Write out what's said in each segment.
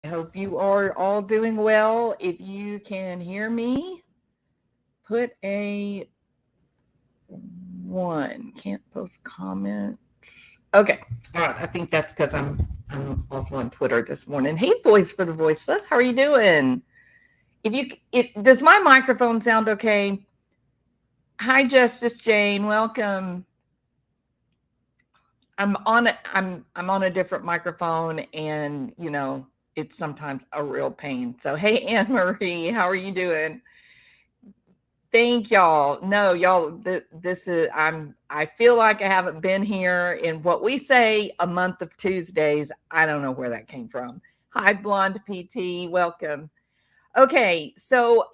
I hope you are all doing well. If you can hear me, put a one. Can't post comments. Okay. All right. I think that's because I'm also on Twitter this morning. Hey, voice for the voiceless. How are you doing? Does my microphone sound okay? Hi, Justice Jane. Welcome. I'm on a different microphone, and it's sometimes a real pain. So hey, Anne Marie, how are you doing? Thank y'all. No, y'all, this is I feel like I haven't been here in what we say a month of Tuesdays. I don't know where that came from. Hi, Blonde PT, welcome. Okay, so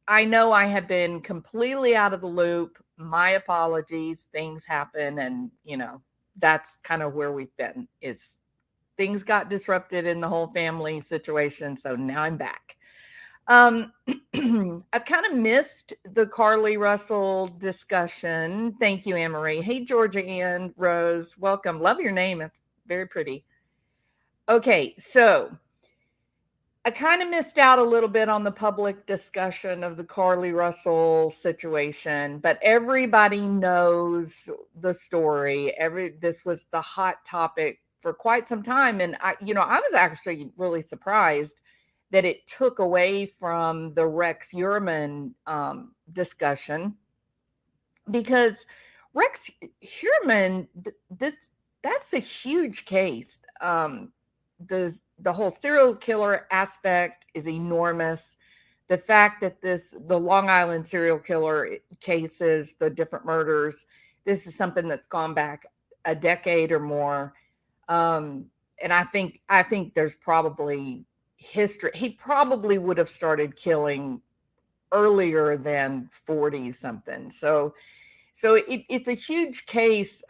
I know I have been completely out of the loop. My apologies. Things happen, and that's kind of where we've been. Is things got disrupted in the whole family situation, so now I'm back. I've kind of missed the Carlee Russell discussion. Thank you, Anne Marie. Hey, Georgia Ann Rose, welcome. Love your name. It's very pretty. Okay, so I kind of missed out a little bit on the public discussion of the Carlee Russell situation, but everybody knows the story. This was the hot topic for quite some time, and I was actually really surprised that it took away from the Rex Heuermann discussion, because Rex Heuermann, that's a huge case. The whole serial killer aspect is enormous. The fact that the Long Island serial killer cases, the different murders, this is something that's gone back a decade or more. And I think there's probably history. He probably would have started killing earlier than 40 something. So it's a huge case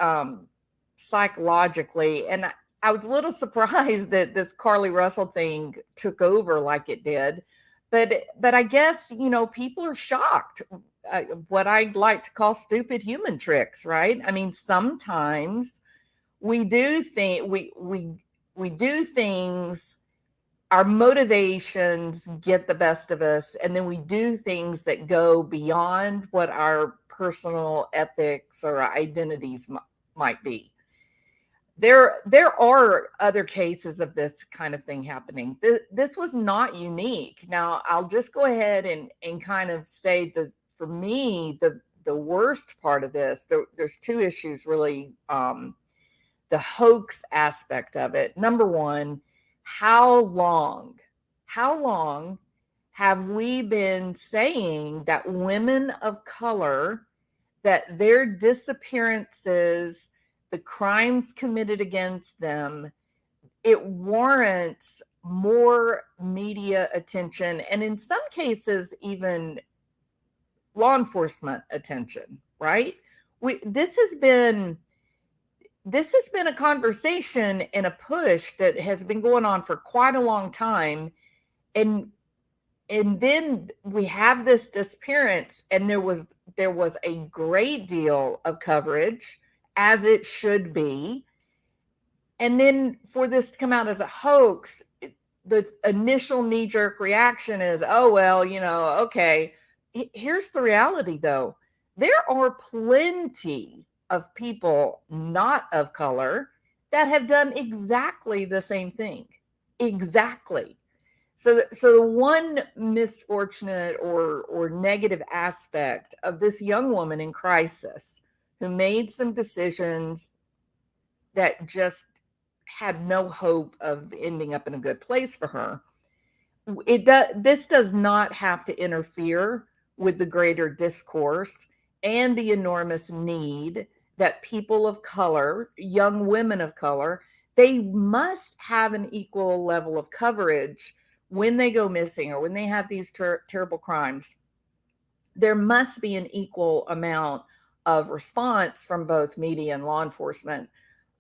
psychologically. And I was a little surprised that this Carlee Russell thing took over like it did. But I guess, people are shocked. What I'd like to call stupid human tricks, right? I mean, sometimes we do think we do things, our motivations get the best of us, and then we do things that go beyond what our personal ethics or identities might be. There are other cases of this kind of thing happening. This was not unique. Now, I'll just go ahead and kind of say that for me, the worst part of this, there's two issues really. The hoax aspect of it. Number one, how long have we been saying that women of color, that their disappearances, the crimes committed against them, it warrants more media attention, and in some cases even law enforcement attention, right? This has been a conversation and a push that has been going on for quite a long time. And then we have this disappearance, and there was a great deal of coverage, as it should be. And then for this to come out as a hoax, the initial knee-jerk reaction is, oh well, okay. Here's the reality though. There are plenty of people not of color that have done exactly the same thing. Exactly. So the one misfortunate or negative aspect of this young woman in crisis who made some decisions that just had no hope of ending up in a good place for her, this does not have to interfere with the greater discourse and the enormous need that people of color, young women of color, they must have an equal level of coverage when they go missing or when they have these terrible crimes. There must be an equal amount of response from both media and law enforcement.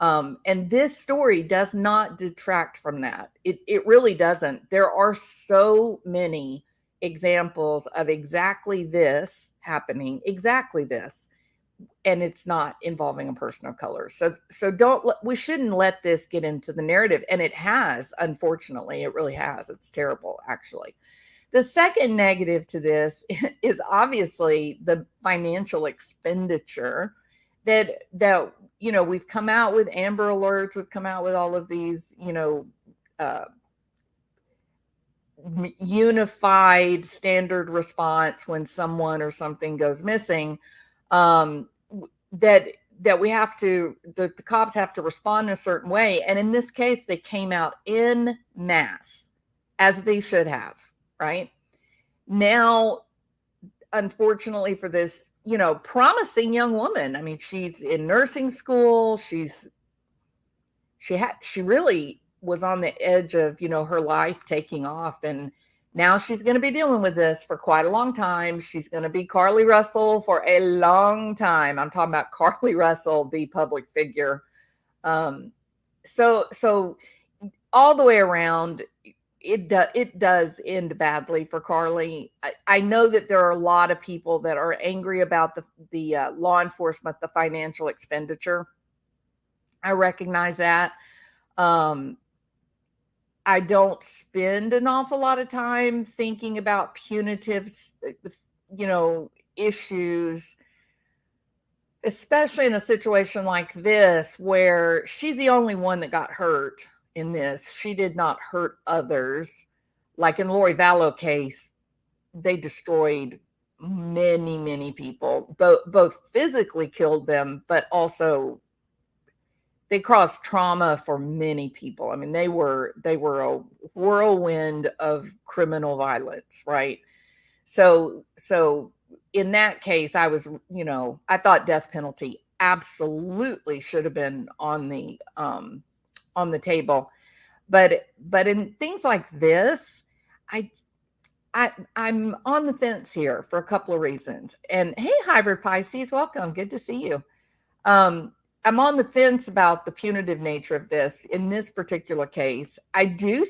And this story does not detract from that. It really doesn't. There are so many examples of exactly this happening, exactly this. and it's not involving a person of color. So we shouldn't let this get into the narrative. And it has, unfortunately, it really has. It's terrible, actually. The second negative to this is obviously the financial expenditure that we've come out with Amber Alerts, we've come out with all of these, uh, unified standard response when someone or something goes missing, that we have to, the cops have to respond in a certain way. And in this case, they came out in mass, as they should have, right? Now, unfortunately for this, promising young woman, I mean, she's in nursing school. She really was on the edge of, her life taking off. And now she's going to be dealing with this for quite a long time. She's going to be Carlee Russell for a long time. I'm talking about Carlee Russell, the public figure. So all the way around, it does end badly for Carlee. I know that there are a lot of people that are angry about the law enforcement, the financial expenditure. I recognize that. I don't spend an awful lot of time thinking about punitive, issues, especially in a situation like this where she's the only one that got hurt in this. She did not hurt others. Like in Lori Vallow case, they destroyed many, many people, both physically killed them, but also they caused trauma for many people. I mean, they were a whirlwind of criminal violence, right? So in that case, I was, I thought death penalty absolutely should have been on the table. But in things like this, I'm on the fence here for a couple of reasons. And hey, Hybrid Pisces, welcome. Good to see you. I'm on the fence about the punitive nature of this. In this particular case, I do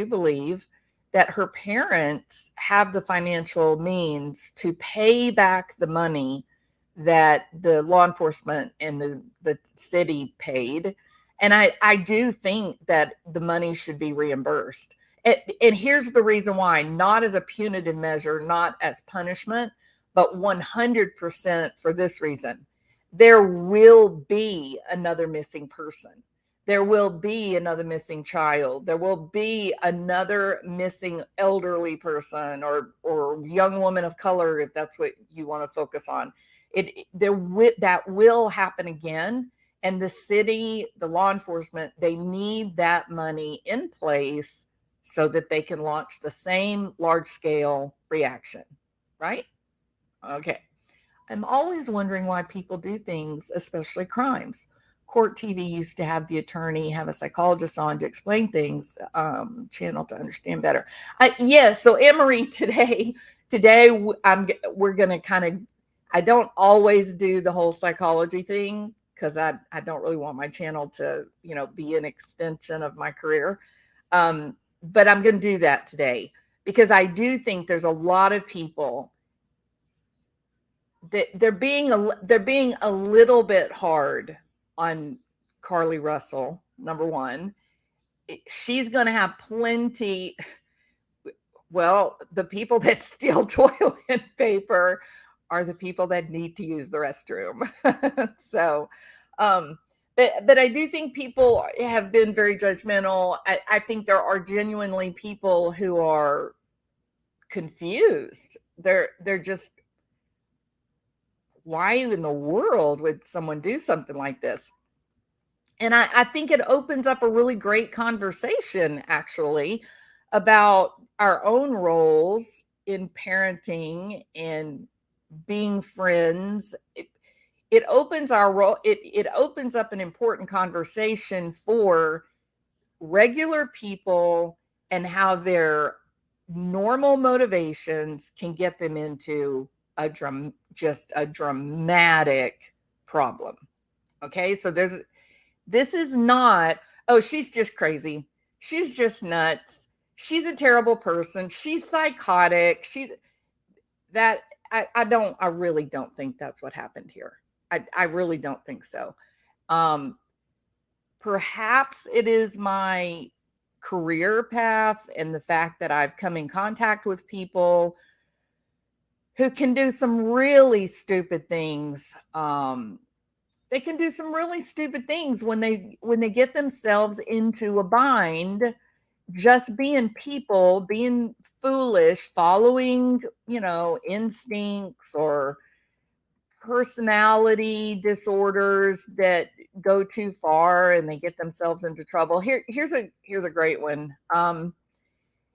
believe that her parents have the financial means to pay back the money that the law enforcement and the city paid. And I do think that the money should be reimbursed. And here's the reason why: not as a punitive measure, not as punishment, but 100% for this reason. There will be another missing person. There will be another missing child. There will be another missing elderly person or young woman of color, if that's what you want to focus on. That will happen again. And the city, the law enforcement, they need that money in place so that they can launch the same large-scale reaction, right? Okay. I'm always wondering why people do things, especially crimes. Court TV used to have the attorney have a psychologist on to explain things, channel to understand better. Yes. So Anne-Marie, today we're going to kind of, I don't always do the whole psychology thing because I don't really want my channel to, be an extension of my career. But I'm going to do that today because I do think there's a lot of people that they're being a little bit hard on Carlee Russell. Number one, she's going to have plenty. Well, the people that steal toilet paper are the people that need to use the restroom. So, but I do think people have been very judgmental. I think there are genuinely people who are confused. They're just, why in the world would someone do something like this? And I think it opens up a really great conversation, actually, about our own roles in parenting and being friends. It opens our role. It opens up an important conversation for regular people and how their normal motivations can get them into just a dramatic problem. Okay, so this is not, oh, she's just crazy, she's just nuts, she's a terrible person, she's psychotic, that I really don't think that's what happened here. I really don't think so. Um, Perhaps it is my career path and the fact that I've come in contact with people who can do some really stupid things. They can do some really stupid things when they get themselves into a bind, just being people, being foolish, following, instincts or personality disorders that go too far and they get themselves into trouble. Here's a great one.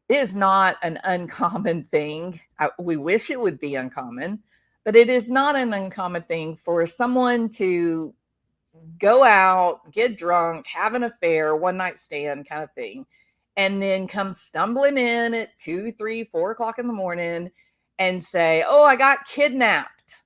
It is not an uncommon thing. We wish it would be uncommon, but it is not an uncommon thing for someone to go out, get drunk, have an affair, one night stand kind of thing, and then come stumbling in at 2, 3, 4 o'clock in the morning and say, "Oh, I got kidnapped.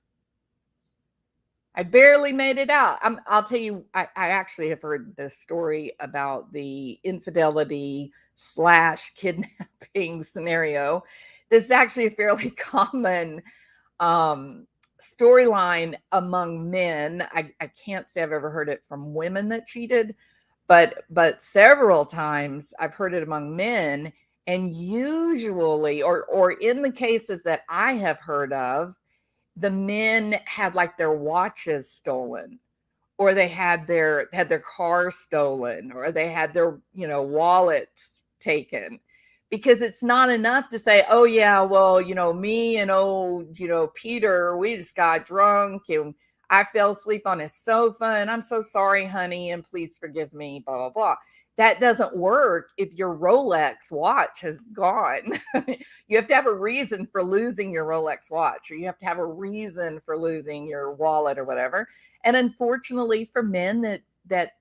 I barely made it out." I'll tell you, I actually have heard this story about the infidelity / kidnapping scenario. This is actually a fairly common storyline among men. I can't say I've ever heard it from women that cheated, but several times I've heard it among men. And usually, or in the cases that I have heard of, the men had like their watches stolen, or they had their car stolen, or they had their wallets taken, because it's not enough to say, "Oh yeah, well, me and old Peter, we just got drunk and I fell asleep on his sofa and I'm so sorry, honey, and please forgive me, blah blah blah." That doesn't work if your Rolex watch has gone. You have to have a reason for losing your Rolex watch, or you have to have a reason for losing your wallet or whatever. And unfortunately for men that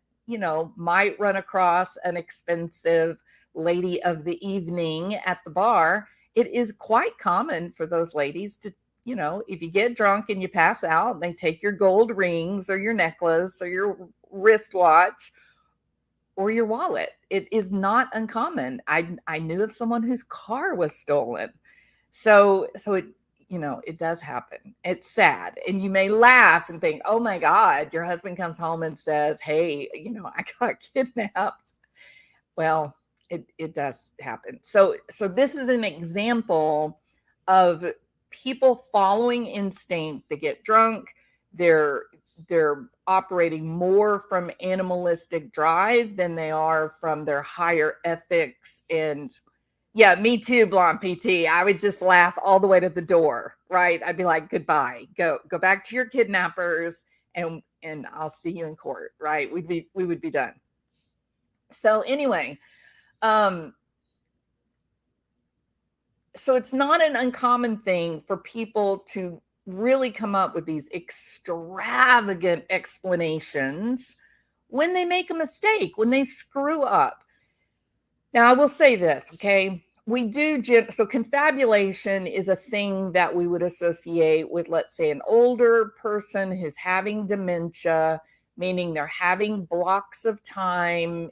might run across an expensive lady of the evening at the bar, it is quite common for those ladies to, if you get drunk and you pass out, they take your gold rings or your necklace or your wristwatch or your wallet. It is not uncommon. I knew of someone whose car was stolen. So it, it does happen. It's sad. And you may laugh and think, "Oh my God, your husband comes home and says, 'Hey, I got kidnapped.'" Well, it does happen. So this is an example of people following instinct. They get drunk, they're operating more from animalistic drive than they are from their higher ethics. And yeah, me too, Blonde PT. I would just laugh all the way to the door, right? I'd be like, "Goodbye, go back to your kidnappers, and I'll see you in court," right? We would be done. So anyway, so it's not an uncommon thing for people to really come up with these extravagant explanations when they make a mistake, when they screw up. Now, I will say this, okay? So confabulation is a thing that we would associate with, let's say, an older person who's having dementia, meaning they're having blocks of time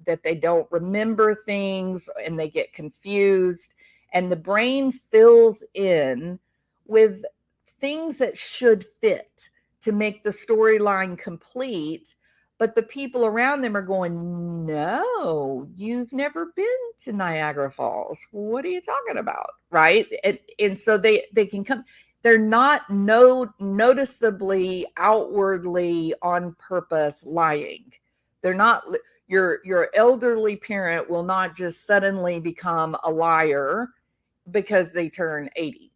that they don't remember things and they get confused, and the brain fills in with things that should fit to make the storyline complete. But the people around them are going, "No, you've never been to Niagara Falls. What are you talking about?" Right? And so they can come. They're not noticeably outwardly on purpose lying. They're not. Your elderly parent will not just suddenly become a liar because they turn 80.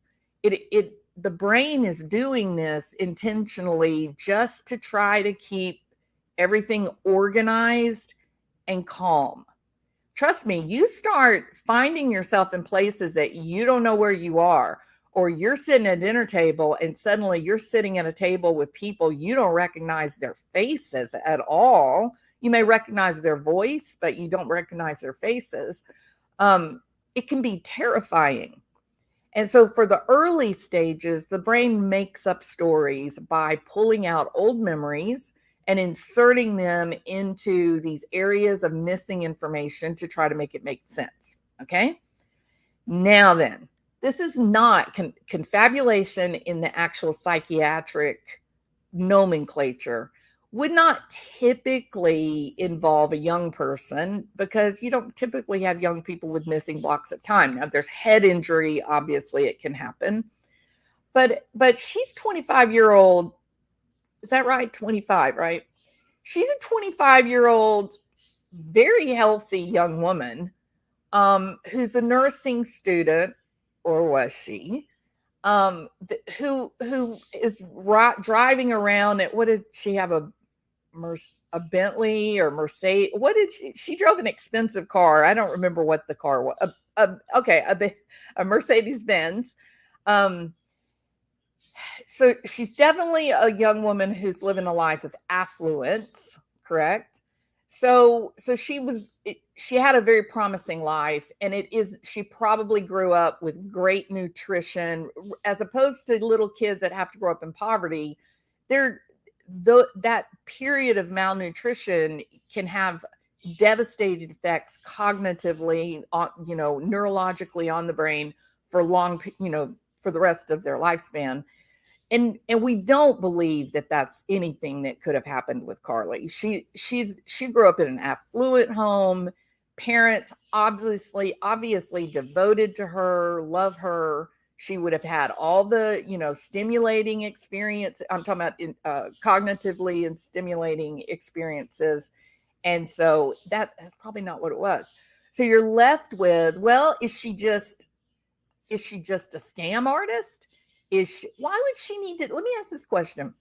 The brain is doing this intentionally just to try to keep everything organized and calm. Trust me, you start finding yourself in places that you don't know where you are, or you're sitting at a dinner table and suddenly you're sitting at a table with people you don't recognize their faces at all. You may recognize their voice, but you don't recognize their faces. It can be terrifying. And so for the early stages, the brain makes up stories by pulling out old memories and inserting them into these areas of missing information to try to make it make sense. Okay. Now then, This is not confabulation in the actual psychiatric nomenclature would not typically involve a young person because you don't typically have young people with missing blocks of time. Now, if there's head injury, obviously it can happen. But she's 25-year-old. Is that right? 25, right? She's a 25-year-old, very healthy young woman who's a nursing student, or was she? Who is driving around at, what did she have, a Bentley or Mercedes? What did she drove an expensive car. I don't remember what the car was. A Mercedes Benz. So she's definitely a young woman who's living a life of affluence, correct? So she had a very promising life, and she probably grew up with great nutrition, as opposed to little kids that have to grow up in poverty. That period of malnutrition can have devastating effects cognitively, neurologically on the brain for for the rest of their lifespan. And we don't believe that that's anything that could have happened with Carlee. She grew up in an affluent home. Parents obviously devoted to her, love her. She would have had all the, stimulating experience. I'm talking about cognitively and stimulating experiences. And so that's probably not what it was. So you're left with, well, is she just a scam artist? Why would she need to? Let me ask this question.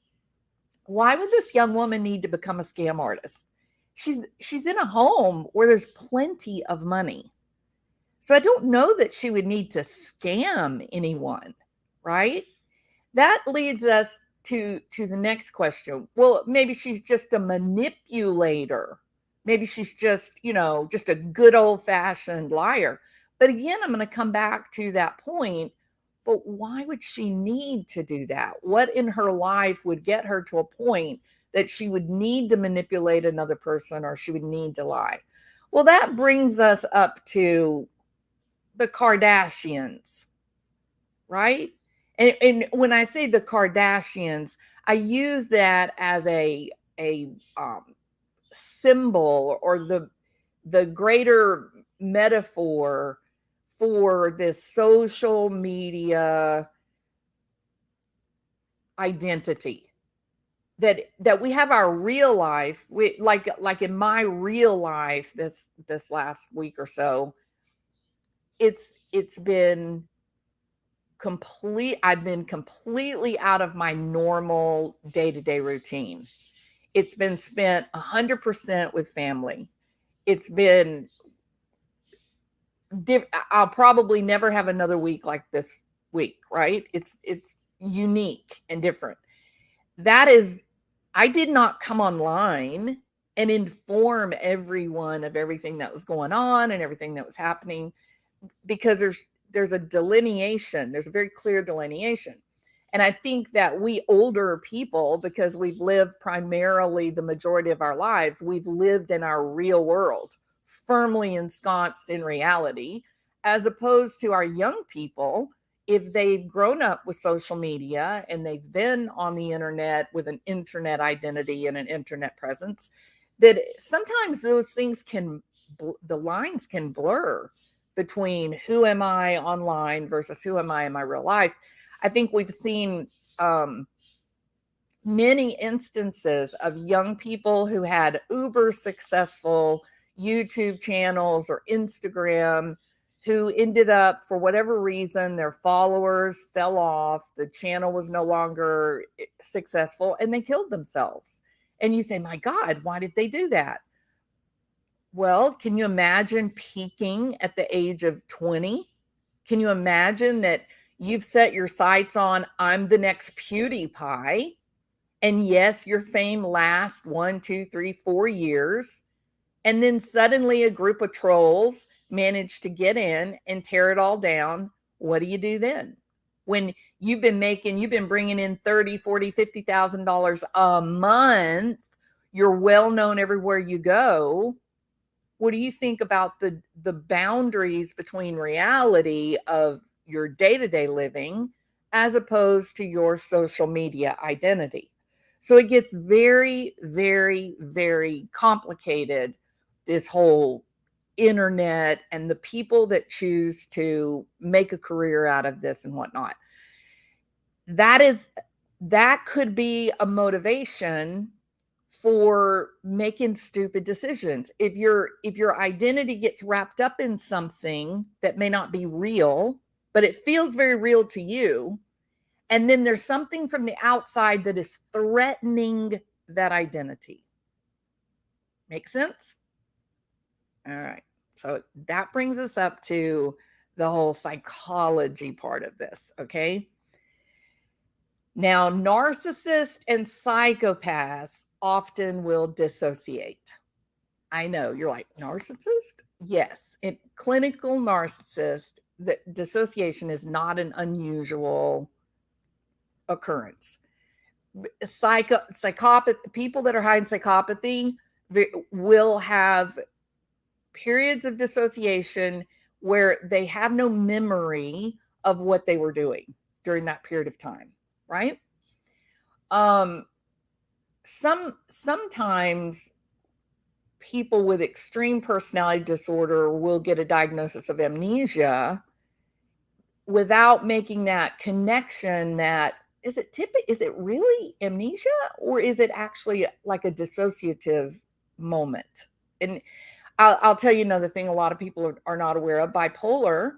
Why would this young woman need to become a scam artist? She's in a home where there's plenty of money. So I don't know that she would need to scam anyone, right? That leads us to the next question. Well, maybe she's just a manipulator. Maybe she's just a good old-fashioned liar. But again, I'm going to come back to that point. But why would she need to do that? What in her life would get her to a point that she would need to manipulate another person, or she would need to lie? Well, that brings us up to the Kardashians, right? And when I say the Kardashians, I use that as a symbol, or the greater metaphor for this social media identity, that we have our real life. Like in my real life, this last week or so, it's been I've been completely out of my normal day-to-day routine. It's been spent 100% with family. It's been I'll probably never have another week like this week, right? It's unique and different. I did not come online and inform everyone of everything that was going on and everything that was happening, because there's a delineation. There's a very clear delineation. And I think that we older people, because we've lived primarily the majority of our lives, we've lived in our real world, firmly ensconced in reality, as opposed to our young people, if they've grown up with social media and they've been on the internet with an internet identity and an internet presence, that sometimes those things the lines can blur between who am I online versus who am I in my real life. I think we've seen many instances of young people who had uber successful YouTube channels or Instagram, who ended up, for whatever reason, their followers fell off, the channel was no longer successful, and they killed themselves. And you say, my God, why did they do that? Well, can you imagine peaking at the age of 20? Can you imagine that you've set your sights on, I'm the next PewDiePie, and yes, your fame lasts 1, 2, 3, 4 years. And then suddenly a group of trolls manage to get in and tear it all down. What do you do then? When you've been bringing in $30,000, $40,000, $50,000 a month, you're well known everywhere you go. What do you think about the boundaries between reality of, your day-to-day living as opposed to your social media identity. So it gets very, very, very complicated, this whole internet and the people that choose to make a career out of this and whatnot. That could be a motivation for making stupid decisions. If your identity gets wrapped up in something that may not be real, but it feels very real to you, and then there's something from the outside that is threatening that identity. Make sense? All right. So that brings us up to the whole psychology part of this, okay? Now, narcissists and psychopaths often will dissociate. I know you're like, narcissist? Yes. In clinical narcissist, the dissociation is not an unusual occurrence. Psychopath people that are high in psychopathy will have periods of dissociation where they have no memory of what they were doing during that period of time, right? Sometimes people with extreme personality disorder will get a diagnosis of amnesia without making that connection. That is it really amnesia, or is it actually like a dissociative moment? And I'll tell you another thing a lot of people are not aware of. Bipolar,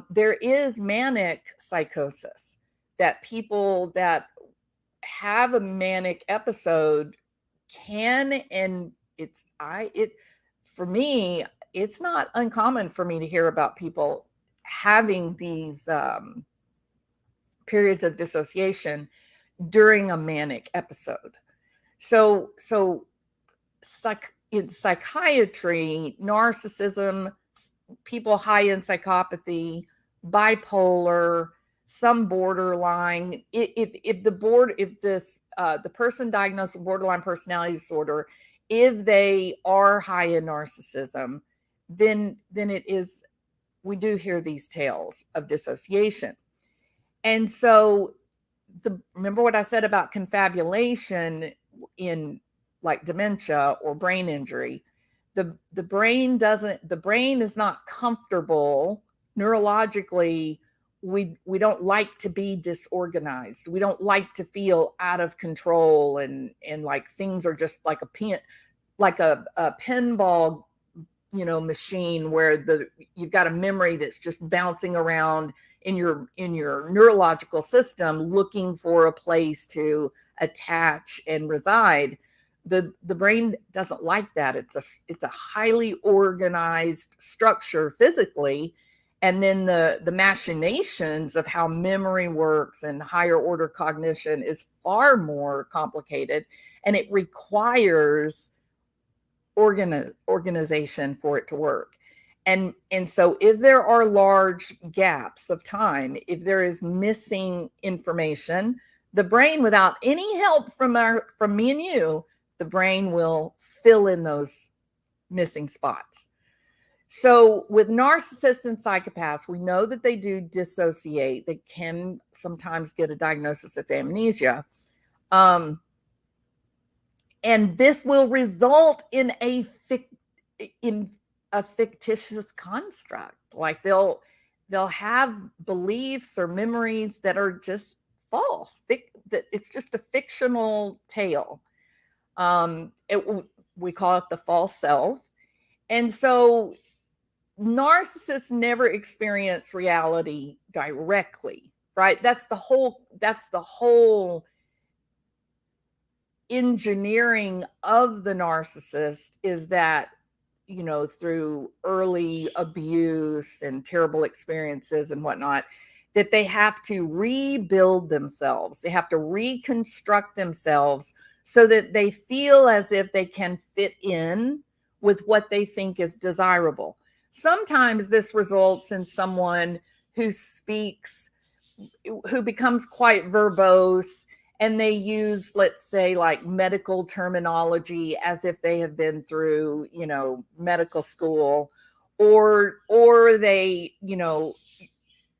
there is manic psychosis, that people that have a manic episode can, and for me, it's not uncommon for me to hear about people having these periods of dissociation during a manic episode. So in psychiatry, narcissism, people high in psychopathy, bipolar, some borderline. If the person diagnosed with borderline personality disorder, if they are high in narcissism, then it is, we do hear these tales of dissociation. And so remember what I said about confabulation in like dementia or brain injury. The brain is not comfortable neurologically. We don't like to be disorganized. We don't like to feel out of control and like things are just like a pinball, machine where you've got a memory that's just bouncing around in your neurological system looking for a place to attach and reside. The brain doesn't like that. It's a highly organized structure physically, and then the machinations of how memory works and higher order cognition is far more complicated, and it requires organization for it to work. And so if there are large gaps of time, if there is missing information, the brain, without any help from me and you, the brain will fill in those missing spots. So with narcissists and psychopaths, we know that they do dissociate. They can sometimes get a diagnosis of amnesia. And this will result in a fictitious construct. Like they'll have beliefs or memories that are just false. It's just a fictional tale. We call it the false self. And so narcissists never experience reality directly, right? That's the whole engineering of the narcissist, is that, through early abuse and terrible experiences and whatnot, that they have to rebuild themselves. They have to reconstruct themselves so that they feel as if they can fit in with what they think is desirable. Sometimes this results in someone who becomes quite verbose, and they use, let's say, like medical terminology as if they have been through, medical school, or they,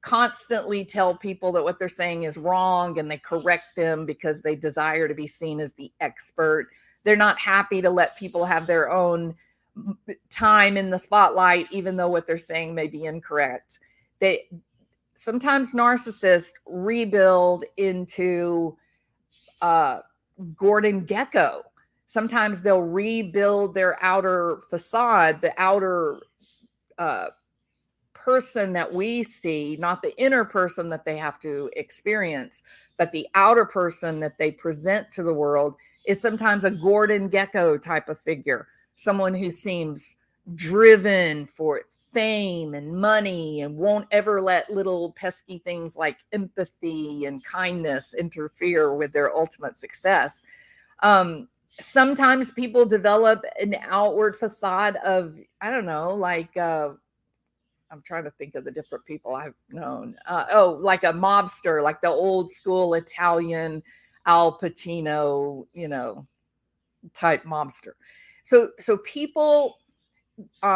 constantly tell people that what they're saying is wrong, and they correct them because they desire to be seen as the expert. They're not happy to let people have their own time in the spotlight, even though what they're saying may be incorrect. They sometimes narcissists rebuild into Gordon Gekko. Sometimes they'll rebuild their outer facade, the outer person that we see, not the inner person that they have to experience, but the outer person that they present to the world is sometimes a Gordon Gekko type of figure, someone who seems driven for fame and money and won't ever let little pesky things like empathy and kindness interfere with their ultimate success. Sometimes people develop an outward facade of, I don't know, like I'm trying to think of the different people I've known. Like a mobster, like the old school Italian Al Pacino, type mobster. So people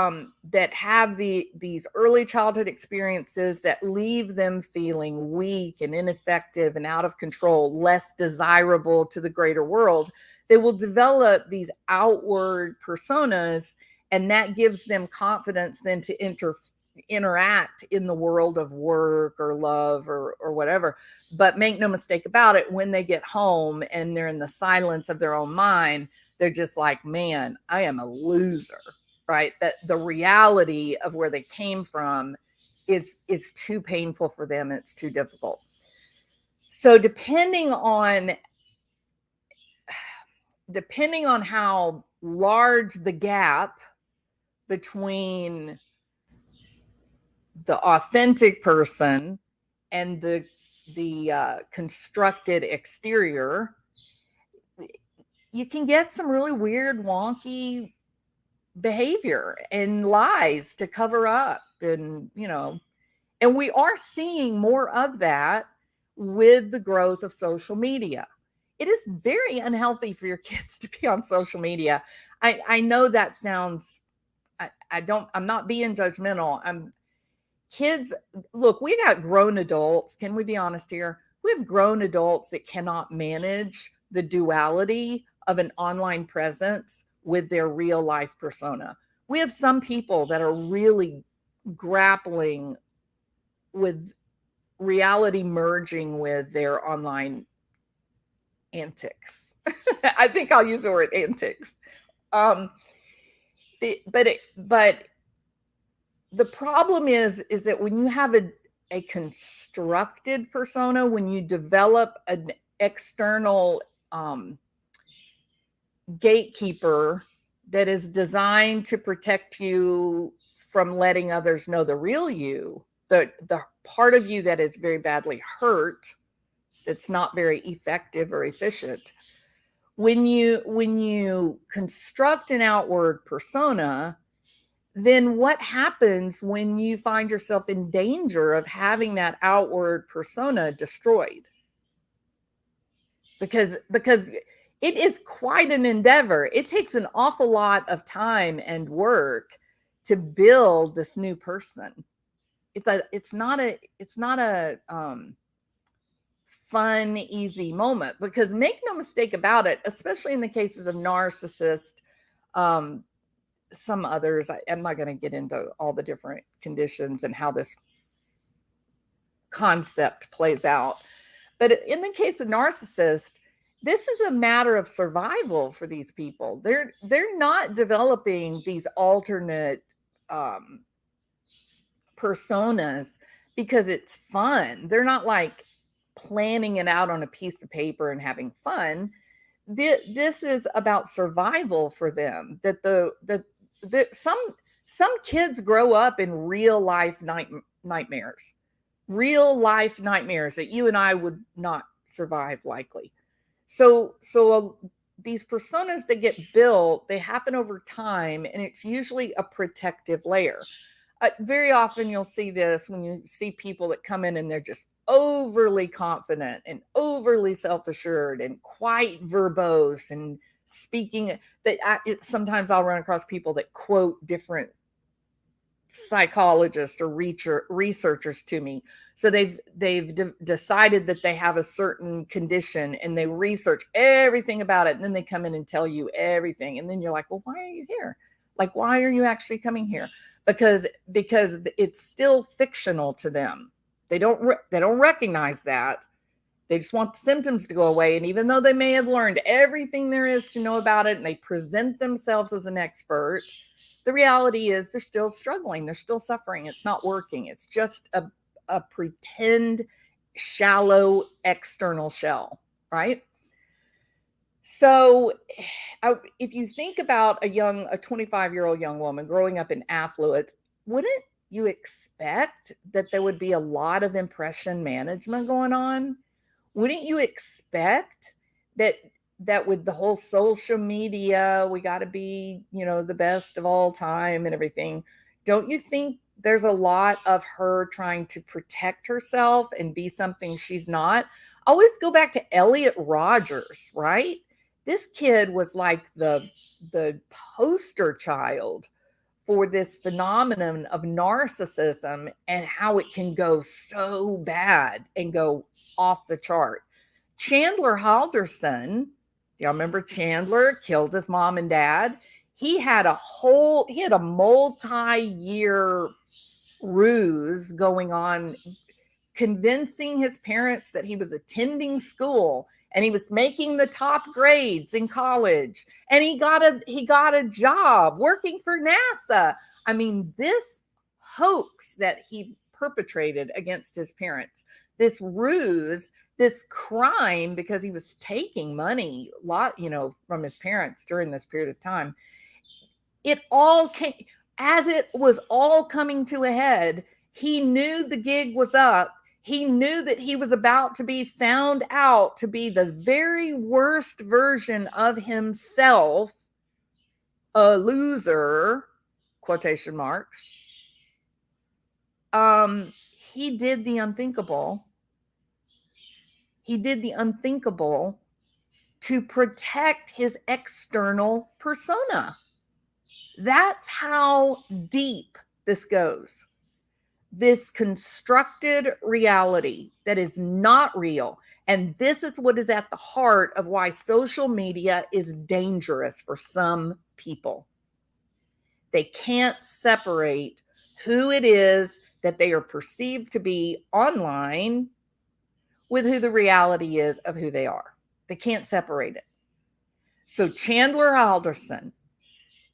that have these early childhood experiences that leave them feeling weak and ineffective and out of control, less desirable to the greater world, they will develop these outward personas, and that gives them confidence then to interact in the world of work or love or whatever. But make no mistake about it, when they get home and they're in the silence of their own mind, they're just like, man, I am a loser, right? That the reality of where they came from is too painful for them. It's too difficult. So depending on how large the gap between the authentic person and the constructed exterior, you can get some really weird, wonky behavior and lies to cover up. And we are seeing more of that with the growth of social media. It is very unhealthy for your kids to be on social media. I know that sounds, I'm not being judgmental. Kids, look, we got grown adults. Can we be honest here? We have grown adults that cannot manage the duality of an online presence with their real life persona. We have some people that are really grappling with reality merging with their online antics. I think I'll use the word antics. But the problem is that when you have a constructed persona, when you develop an external gatekeeper that is designed to protect you from letting others know the real you, the part of you that is very badly hurt, it's not very effective or efficient. When you construct an outward persona, then what happens when you find yourself in danger of having that outward persona destroyed? Because it is quite an endeavor. It takes an awful lot of time and work to build this new person. It's not a fun, easy moment, because make no mistake about it, especially in the cases of narcissists, some others, I'm not going to get into all the different conditions and how this concept plays out. But in the case of narcissists, this is a matter of survival for these people. They're not developing these alternate personas because it's fun. They're not like planning it out on a piece of paper and having fun. This is about survival for them. Some kids grow up in real life nightmares that you and I would not survive likely. So these personas that get built, they happen over time, and it's usually a protective layer. Very often you'll see this when you see people that come in and they're just overly confident and overly self-assured and quite verbose and speaking. Sometimes I'll run across people that quote different psychologists or researchers to me. So they've decided that they have a certain condition, and they research everything about it, and then they come in and tell you everything, and then you're like, well, why are you here? Like, why are you actually coming here? Because it's still fictional to them. They don't recognize that. They just want the symptoms to go away. And even though they may have learned everything there is to know about it, and they present themselves as an expert, the reality is they're still struggling. They're still suffering. It's not working. It's just a pretend, shallow external shell, right? So if you think about a 25-year-old young woman growing up in affluence, wouldn't you expect that there would be a lot of impression management going on? Wouldn't you expect that with the whole social media, we got to be, the best of all time and everything? Don't you think there's a lot of her trying to protect herself and be something she's not? I always go back to Elliot Rodgers, right? This kid was like the poster child for this phenomenon of narcissism and how it can go so bad and go off the chart. Chandler Halderson, do y'all remember Chandler killed his mom and dad? He had a multi-year ruse going on, convincing his parents that he was attending school and he was making the top grades in college, and he got a job working for NASA. I mean, this hoax that he perpetrated against his parents, this ruse, this crime, because he was taking money from his parents during this period of time. It all came, as it was all coming to a head, he knew the gig was up. He knew that he was about to be found out to be the very worst version of himself, a loser, quotation marks. He did the unthinkable. He did the unthinkable to protect his external persona. That's how deep this goes. This constructed reality that is not real. And this is what is at the heart of why social media is dangerous for some people. They can't separate who it is that they are perceived to be online with who the reality is of who they are. They can't separate it. So Chandler Halderson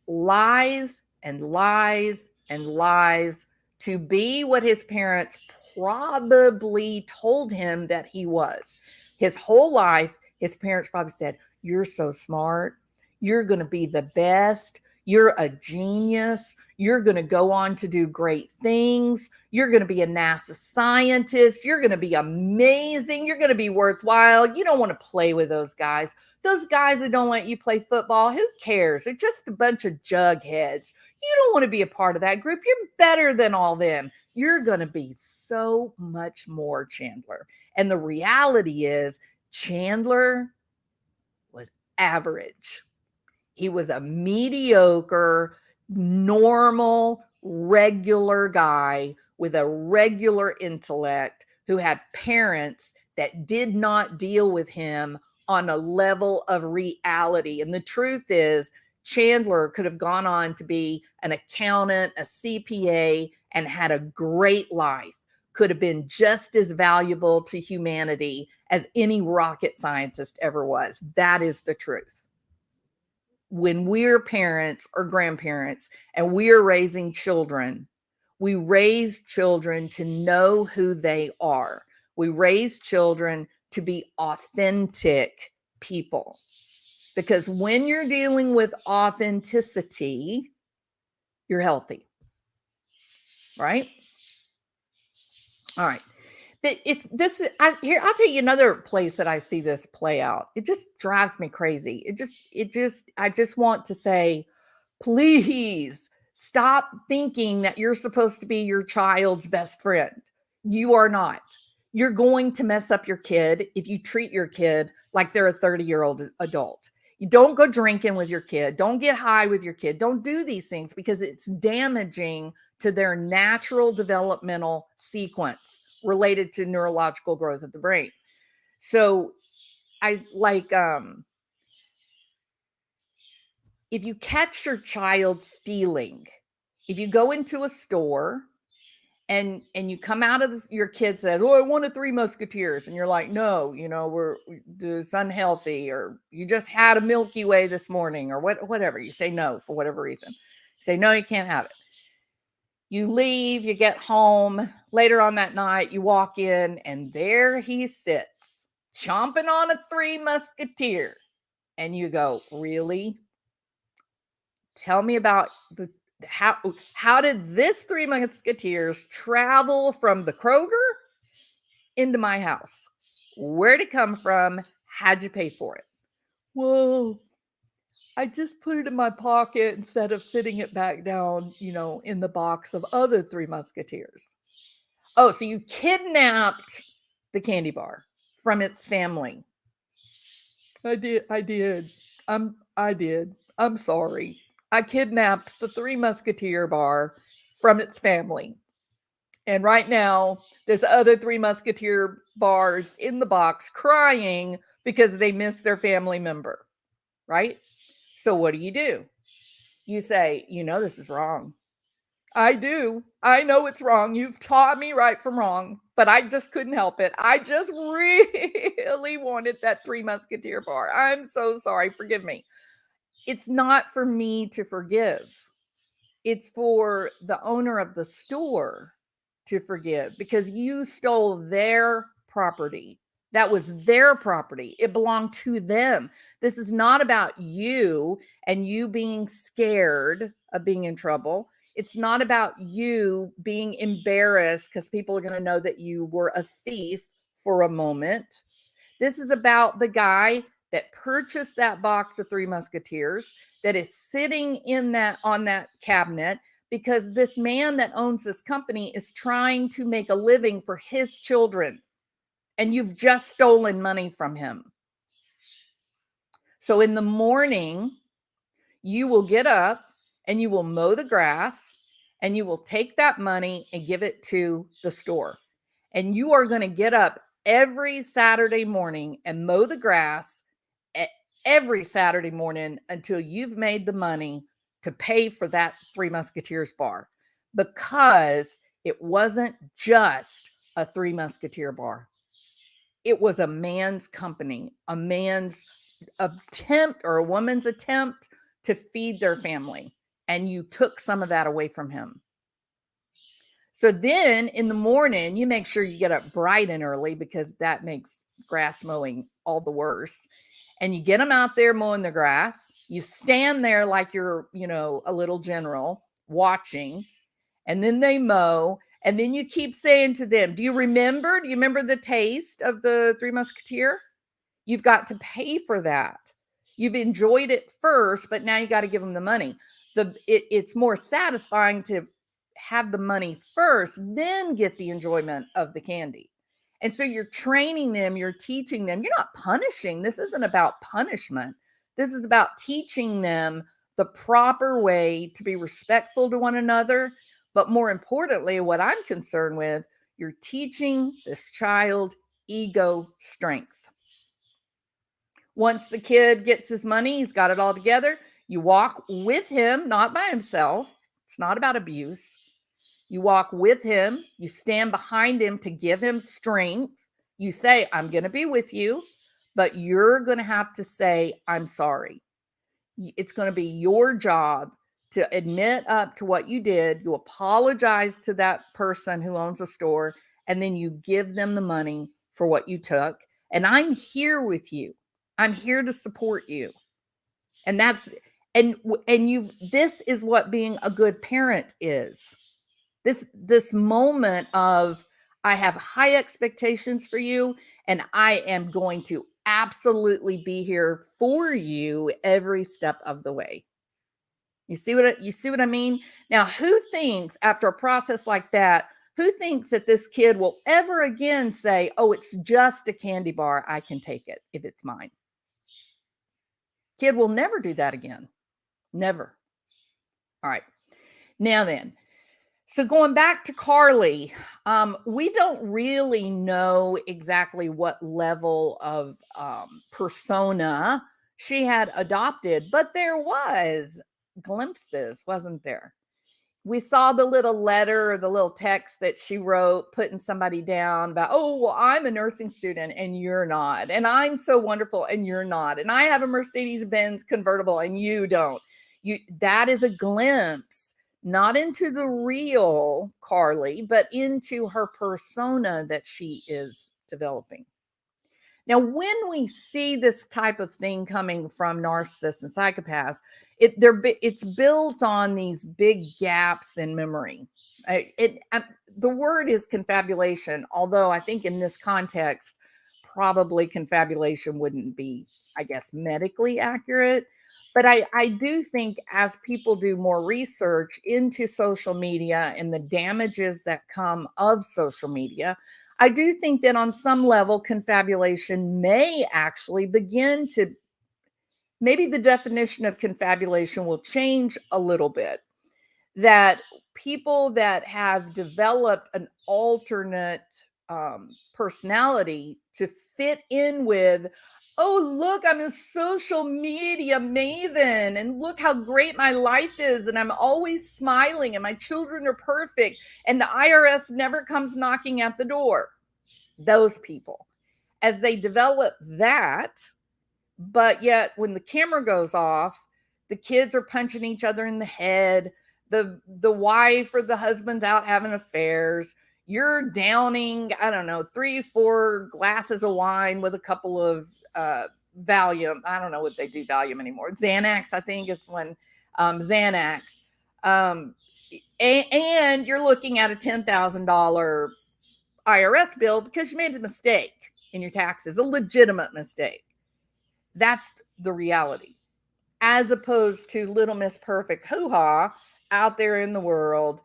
lies and lies and lies to be what his parents probably told him that he was. His whole life, his parents probably said, "You're so smart. You're going to be the best. You're a genius. You're going to go on to do great things. You're going to be a NASA scientist. You're going to be amazing. You're going to be worthwhile. You don't want to play with those guys. Those guys that don't let you play football, who cares? They're just a bunch of jugheads. You don't want to be a part of that group. You're better than all them. You're going to be so much more, Chandler." And the reality is, Chandler was average. He was a mediocre, normal, regular guy with a regular intellect who had parents that did not deal with him on a level of reality. And the truth is, Chandler could have gone on to be an accountant, a CPA, and had a great life. Could have been just as valuable to humanity as any rocket scientist ever was. That is the truth. When we're parents or grandparents and we're raising children, we raise children to know who they are. We raise children to be authentic people. Because when you're dealing with authenticity, you're healthy. Right? All right. I'll tell you another place that I see this play out. It just drives me crazy. I just want to say, please stop thinking that you're supposed to be your child's best friend. You are not. You're going to mess up your kid if you treat your kid like they're a 30-year-old adult. You don't go drinking with your kid. Don't get high with your kid. Don't do these things because it's damaging to their natural developmental sequence related to neurological growth of the brain. So I like if you catch your child stealing, if you go into a store and you come out of this, your kid says, "Oh, I want a Three Musketeers," and you're like, "No, it's unhealthy," or "You just had a Milky Way this morning," or whatever. You say no for whatever reason. You say no, you can't have it. You leave, you get home. Later on that night, you walk in, and there he sits, chomping on a Three Musketeer, and you go, "Really? Tell me about how did this Three Musketeers travel from the Kroger into my house? Where'd it come from? How'd you pay for it?" "Well, I just put it in my pocket instead of sitting it back down, in the box of other Three Musketeers." "Oh, so you kidnapped the candy bar from its family?" I did. I did. I'm sorry. I kidnapped the Three Musketeer bar from its family. And right now, there's other Three Musketeer bars in the box crying because they missed their family member, right? So what do? You say, this is wrong. I do. I know it's wrong. You've taught me right from wrong, but I just couldn't help it. I just really wanted that Three Musketeer bar. I'm so sorry. Forgive me. It's not for me to forgive. It's for the owner of the store to forgive because you stole their property. That was their property. It belonged to them. This is not about you and you being scared of being in trouble. It's not about you being embarrassed because people are going to know that you were a thief for a moment. This is about the guy that purchased that box of Three Musketeers that is sitting on that cabinet because this man that owns this company is trying to make a living for his children, and you've just stolen money from him. So in the morning, you will get up and you will mow the grass and you will take that money and give it to the store. And you are going to get up every Saturday morning and mow the grass every Saturday morning until you've made the money to pay for that Three Musketeers bar, because it wasn't just a Three Musketeer bar. It was a man's company, a man's attempt or a woman's attempt to feed their family. And you took some of that away from him. So then in the morning, you make sure you get up bright and early because that makes grass mowing all the worse. And you get them out there mowing the grass. You stand there like you're, a little general watching, and then they mow. And then you keep saying to them, do you remember the taste of the Three Musketeer? You've got to pay for that. You've enjoyed it first, but now you got to give them the money. It's more satisfying to have the money first, then get the enjoyment of the candy. And so you're training them, you're teaching them. You're not punishing. This isn't about punishment. This is about teaching them the proper way to be respectful to one another. But more importantly, what I'm concerned with, you're teaching this child ego strength. Once the kid gets his money, he's got it all together. You walk with him, not by himself. It's not about abuse. You walk with him. You stand behind him to give him strength. You say, I'm going to be with you, but you're going to have to say, I'm sorry. It's going to be your job to admit up to what you did. You apologize to that person who owns the store, and then you give them the money for what you took. And I'm here with you. I'm here to support you. And this is what being a good parent is. This moment of, I have high expectations for you, and I am going to absolutely be here for you every step of the way. You see what I mean? Now, who thinks after a process like that, who thinks that this kid will ever again say, oh, it's just a candy bar, I can take it if it's mine? Kid will never do that again. Never. All right. Now then, so going back to Carlee, we don't really know exactly what level of persona she had adopted, but there was glimpses, wasn't there? We saw the little letter or the little text that she wrote, putting somebody down about, oh, well, I'm a nursing student and you're not. And I'm so wonderful and you're not. And I have a Mercedes-Benz convertible and you don't. That is a glimpse, not into the real Carlee, but into her persona that she is developing. Now, when we see this type of thing coming from narcissists and psychopaths, it's built on these big gaps in memory. The word is confabulation, although I think in this context, probably confabulation wouldn't be, I guess, medically accurate. But I do think as people do more research into social media and the damages that come of social media, I do think that on some level, confabulation may actually begin to, maybe the definition of confabulation will change a little bit. That people that have developed an alternate personality to fit in with, oh, look, I'm a social media maven, and look how great my life is, and I'm always smiling, and my children are perfect, and the IRS never comes knocking at the door. Those people, as they develop that, but yet when the camera goes off, the kids are punching each other in the head, the wife or the husband's out having affairs, you're downing, I don't know, 3-4 glasses of wine with a couple of Valium. I don't know what they do Valium anymore. Xanax, I think is when Xanax. And you're looking at a $10,000 IRS bill because you made a mistake in your taxes, a legitimate mistake. That's the reality, as opposed to Little Miss Perfect hoo-ha out there in the world,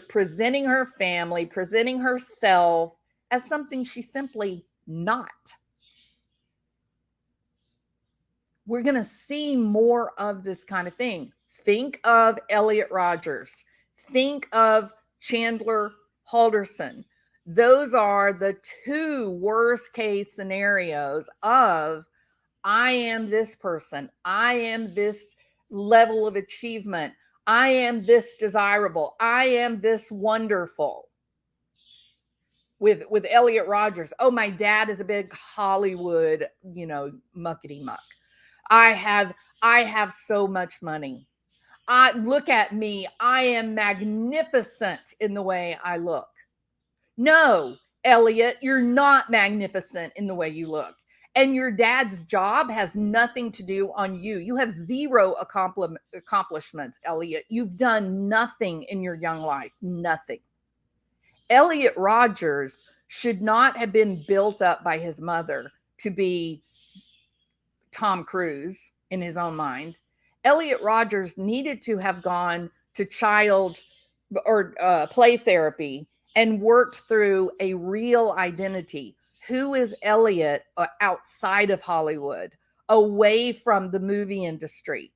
presenting her family, presenting herself as something she's simply not. We're going to see more of this kind of thing. Think of Elliot Rogers. Think of Chandler Halderson. Those are the two worst case scenarios of, I am this person. I am this level of achievement. I am this desirable. I am this wonderful. With Elliot Rogers, oh, my dad is a big Hollywood, muckety muck. I have so much money. Look at me. I am magnificent in the way I look. No, Elliot, you're not magnificent in the way you look. And your dad's job has nothing to do on you. You have zero accomplishments, Elliot. You've done nothing in your young life. Nothing. Elliot Rogers should not have been built up by his mother to be Tom Cruise in his own mind. Elliot Rogers needed to have gone to child or play therapy and worked through a real identity. Who is Elliot outside of Hollywood, away from the movie industry?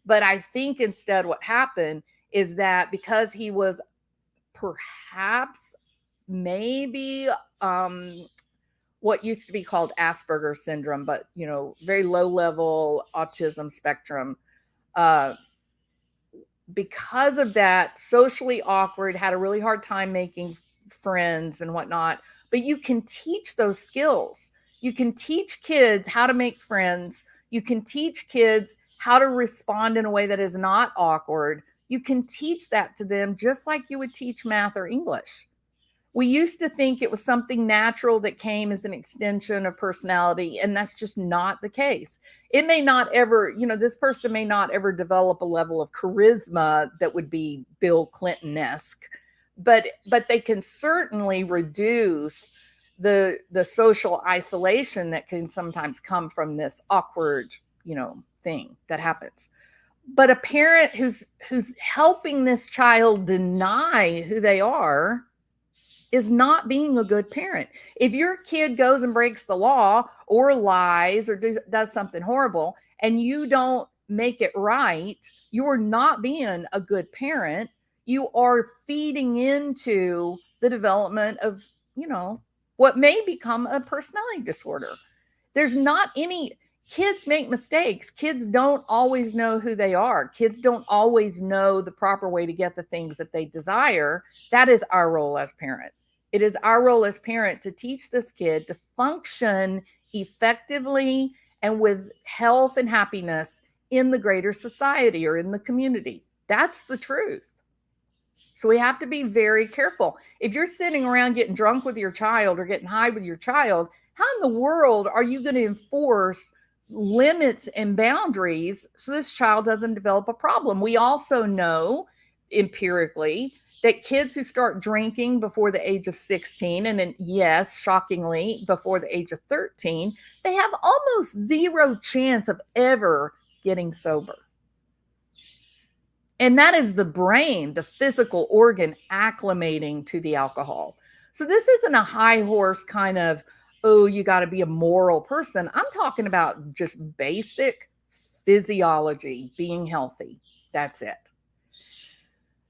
But I think instead what happened is that because he was perhaps maybe what used to be called Asperger's syndrome, but very low level autism spectrum, because of that, socially awkward, had a really hard time making friends and whatnot. But you can teach those skills. You can teach kids how to make friends. You can teach kids how to respond in a way that is not awkward. You can teach that to them just like you would teach math or English. We used to think it was something natural that came as an extension of personality, and that's just not the case. It may not ever, this person may not ever develop a level of charisma that would be Bill Clinton-esque, but they can certainly reduce the social isolation that can sometimes come from this awkward, thing that happens. But a parent who's helping this child deny who they are is not being a good parent. If your kid goes and breaks the law or lies or does something horrible, and you don't make it right, you're not being a good parent. You are feeding into the development of, what may become a personality disorder. There's not any, kids make mistakes. Kids don't always know who they are. Kids don't always know the proper way to get the things that they desire. That is our role as parent. It is our role as parent to teach this kid to function effectively and with health and happiness in the greater society or in the community. That's the truth. So we have to be very careful. If you're sitting around getting drunk with your child or getting high with your child, how in the world are you going to enforce limits and boundaries so this child doesn't develop a problem? We also know empirically that kids who start drinking before the age of 16, and then, yes, shockingly, before the age of 13, they have almost zero chance of ever getting sober. And that is the brain, the physical organ acclimating to the alcohol. So this isn't a high horse kind of, oh, you got to be a moral person. I'm talking about just basic physiology, being healthy. That's it.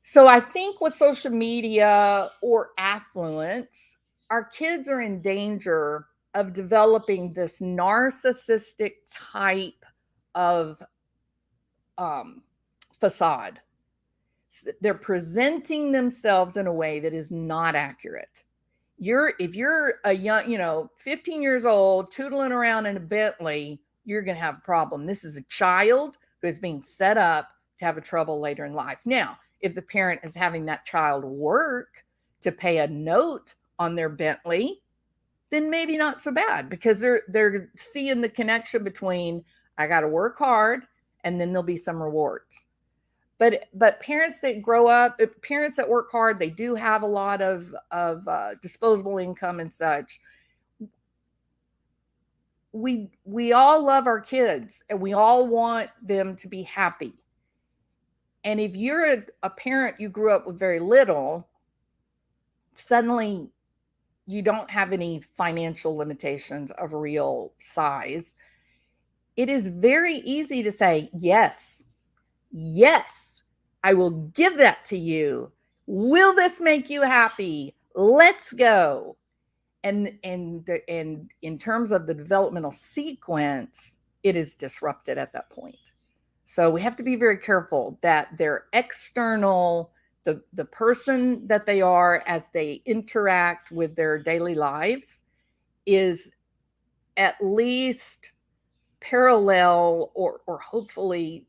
So I think with social media or affluence, our kids are in danger of developing this narcissistic type of facade. They're presenting themselves in a way that is not accurate. If you're a young, 15 years old, tootling around in a Bentley, you're going to have a problem. This is a child who is being set up to have a trouble later in life. Now, if the parent is having that child work to pay a note on their Bentley, then maybe not so bad, because they're seeing the connection between, I got to work hard and then there'll be some rewards. But parents that grow up, parents that work hard, they do have a lot of disposable income and such. We all love our kids and we all want them to be happy. And if you're a parent, you grew up with very little, suddenly you don't have any financial limitations of real size. It is very easy to say, yes, I will give that to you. Will this make you happy? Let's go. And in terms of the developmental sequence, it is disrupted at that point. So we have to be very careful that their external, the person that they are as they interact with their daily lives is at least parallel or hopefully,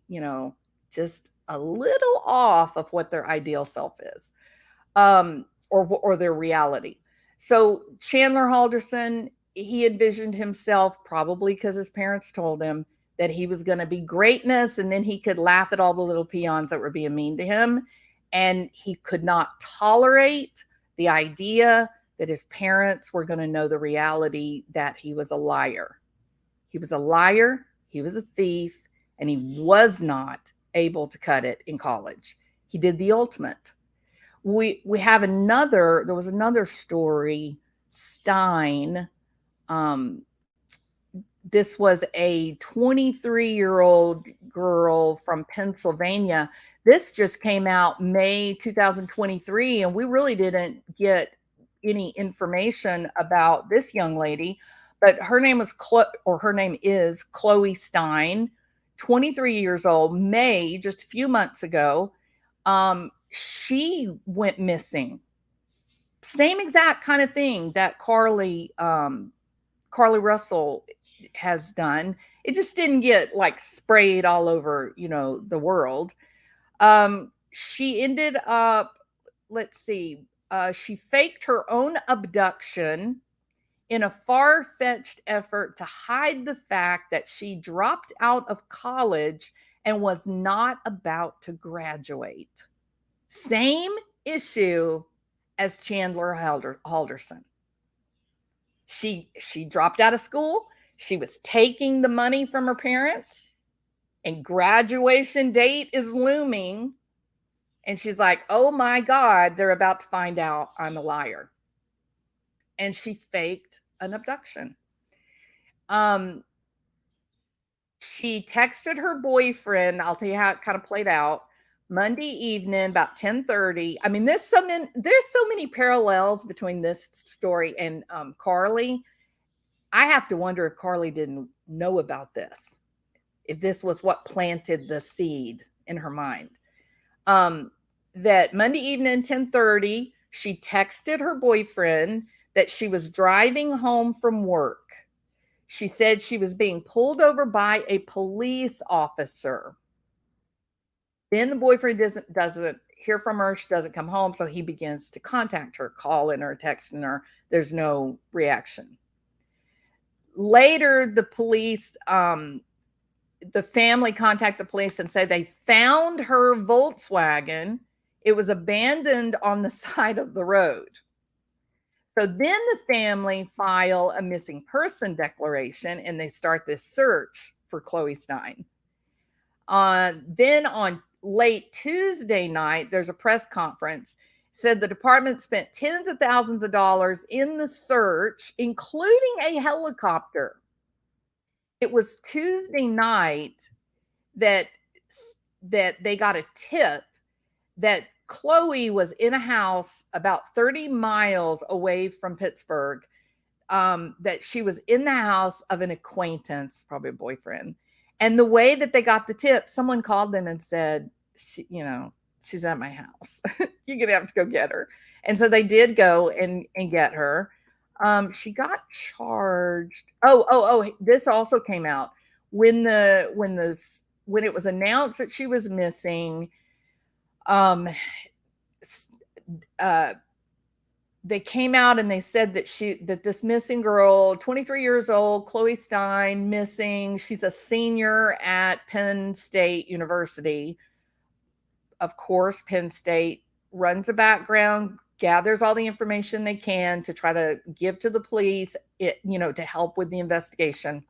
just a little off of what their ideal self is, or their reality. So Chandler Halderson, he envisioned himself, probably because his parents told him, that he was going to be greatness, and then he could laugh at all the little peons that were being mean to him. And he could not tolerate the idea that his parents were going to know the reality that he was a liar. He was a liar, he was a thief, and he was not able to cut it in college. He did the ultimate. We have there was another story, Stein. This was a 23-year-old girl from Pennsylvania. This just came out May 2023, and we really didn't get any information about this young lady, but her name is Chloe Stein, 23 years old, May, just a few months ago. She went missing. Same exact kind of thing that Carlee Russell has done. It just didn't get like sprayed all over, the world. She ended up, she faked her own abduction in a far-fetched effort to hide the fact that she dropped out of college and was not about to graduate. Same issue as Chandler Halderson. She dropped out of school. She was taking the money from her parents, and graduation date is looming. And she's like, oh my God, they're about to find out I'm a liar. And she faked an abduction. She texted her boyfriend. I'll tell you how it kind of played out. Monday evening, about 10:30. I mean, there's so many parallels between this story and Carlee. I have to wonder if Carlee didn't know about this, if this was what planted the seed in her mind. That Monday evening, 10:30, she texted her boyfriend that she was driving home from work. She said she was being pulled over by a police officer. Then the boyfriend doesn't hear from her. She doesn't come home, so he begins to contact her, calling her, texting her. There's no reaction. Later, the police, the family contacted the police and said they found her Volkswagen. It was abandoned on the side of the road. So then the family file a missing person declaration and they start this search for Chloe Stein. Then on late Tuesday night, there's a press conference. Said the department spent tens of thousands of dollars in the search, including a helicopter. It was Tuesday night that they got a tip that Chloe was in a house about 30 miles away from Pittsburgh, that she was in the house of an acquaintance, probably a boyfriend. And the way that they got the tip, someone called them and said, she's at my house. You're going to have to go get her. And so they did go and get her. She got charged. This also came out when it was announced that she was missing. They came out and they said that this missing girl, 23 years old, Chloe Stein, missing. She's a senior at Penn State University. Of course, Penn State runs a background, gathers all the information they can to try to give to the police, to help with the investigation.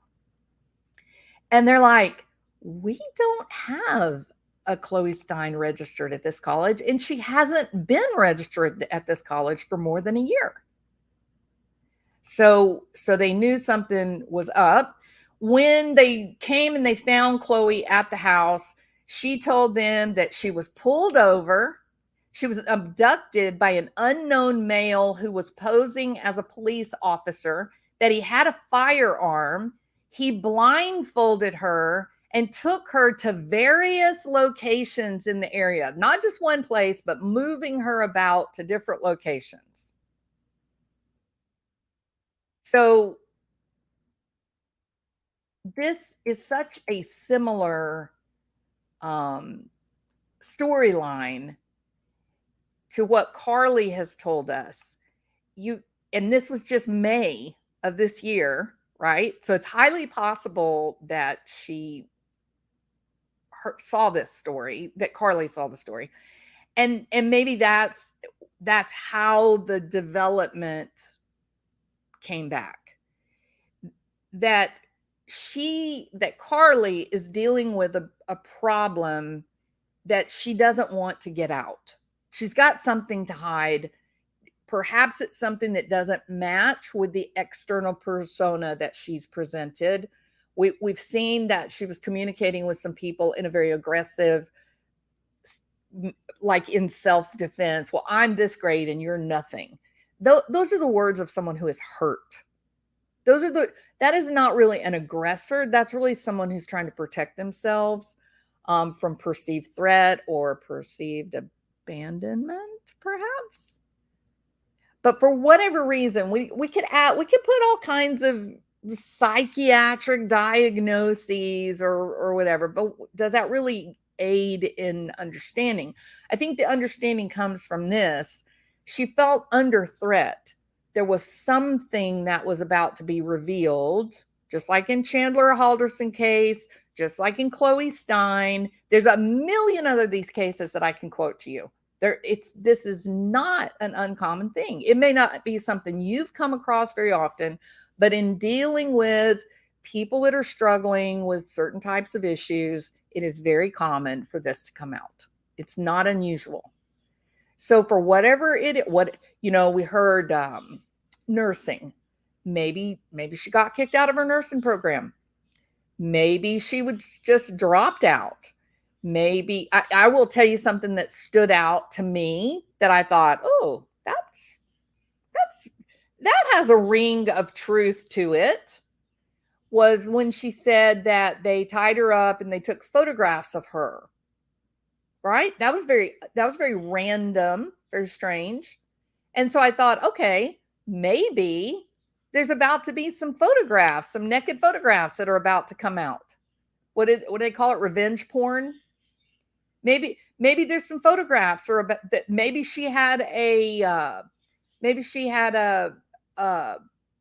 And they're like, we don't have a Chloe Stein registered at this college, and she hasn't been registered at this college for more than a year. So they knew something was up. When they came and they found Chloe at the house, she told them that she was pulled over. She was abducted by an unknown male who was posing as a police officer, that he had a firearm. He blindfolded her and took her to various locations in the area, not just one place, but moving her about to different locations. So this is such a similar storyline to what Carlee has told us. And this was just May of this year, right? So it's highly possible that she saw this story, that Carlee saw the story. And maybe that's how the development came back. That Carlee is dealing with a problem that she doesn't want to get out. She's got something to hide. Perhaps it's something that doesn't match with the external persona that she's presented. We've seen that she was communicating with some people in a very aggressive, like in self-defense. Well, I'm this great and you're nothing. Those are the words of someone who is hurt. That is not really an aggressor. That's really someone who's trying to protect themselves from perceived threat or perceived abandonment, perhaps. But for whatever reason, we could put all kinds of psychiatric diagnoses or whatever, but does that really aid in understanding? I think the understanding comes from this. She felt under threat. There was something that was about to be revealed, just like in Chandler Halderson case, just like in Chloe Stein. There's a million other these cases that I can quote to you. This is not an uncommon thing. It may not be something you've come across very often, but in dealing with people that are struggling with certain types of issues, it is very common for this to come out. It's not unusual. So for whatever we heard nursing. Maybe she got kicked out of her nursing program. Maybe she was just dropped out. Maybe I will tell you something that stood out to me that I thought, oh, that's that has a ring of truth to it, was when she said that they tied her up and they took photographs of her. Right? That was very random, very strange. And so I thought, okay, maybe there's about to be some photographs, some naked photographs that are about to come out. What do they call it? Revenge porn? Maybe there's some photographs, or about that. Maybe she had a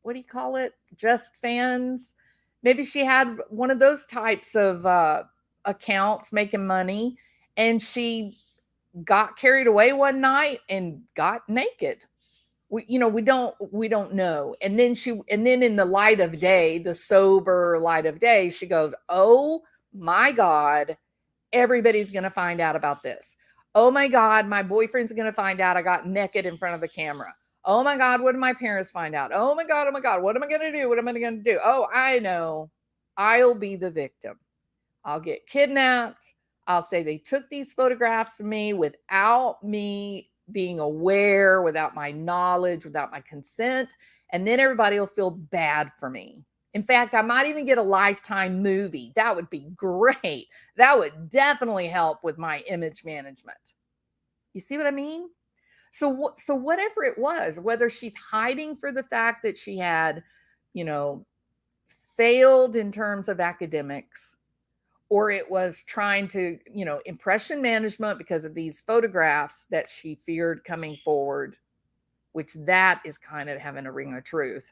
what do you call it? Just fans. Maybe she had one of those types of accounts making money, and she got carried away one night and got naked. We don't know. And then in the light of day, the sober light of day, she goes, "Oh my God, everybody's going to find out about this. Oh my God, my boyfriend's going to find out I got naked in front of the camera. Oh my God, what did my parents find out? Oh my God, what am I going to do? What am I going to do? Oh, I know. I'll be the victim. I'll get kidnapped. I'll say they took these photographs of me without me being aware, without my knowledge, without my consent. And then everybody will feel bad for me. In fact, I might even get a Lifetime movie. That would be great. That would definitely help with my image management. You see what I mean? So whatever it was, whether she's hiding for the fact that she had, you know, failed in terms of academics, or it was trying to, impression management because of these photographs that she feared coming forward, which that is kind of having a ring of truth.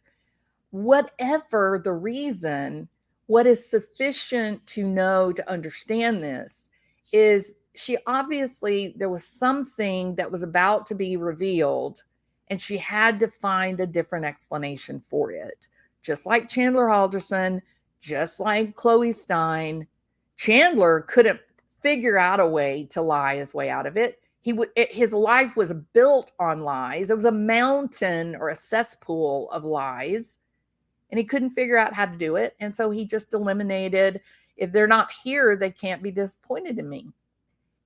Whatever the reason, what is sufficient to know to understand this is there was something that was about to be revealed, and she had to find a different explanation for it. Just like Chandler Halderson, just like Chloe Stein, Chandler couldn't figure out a way to lie his way out of it. His life was built on lies. It was a mountain or a cesspool of lies, and he couldn't figure out how to do it. And so he just eliminated, if they're not here, they can't be disappointed in me.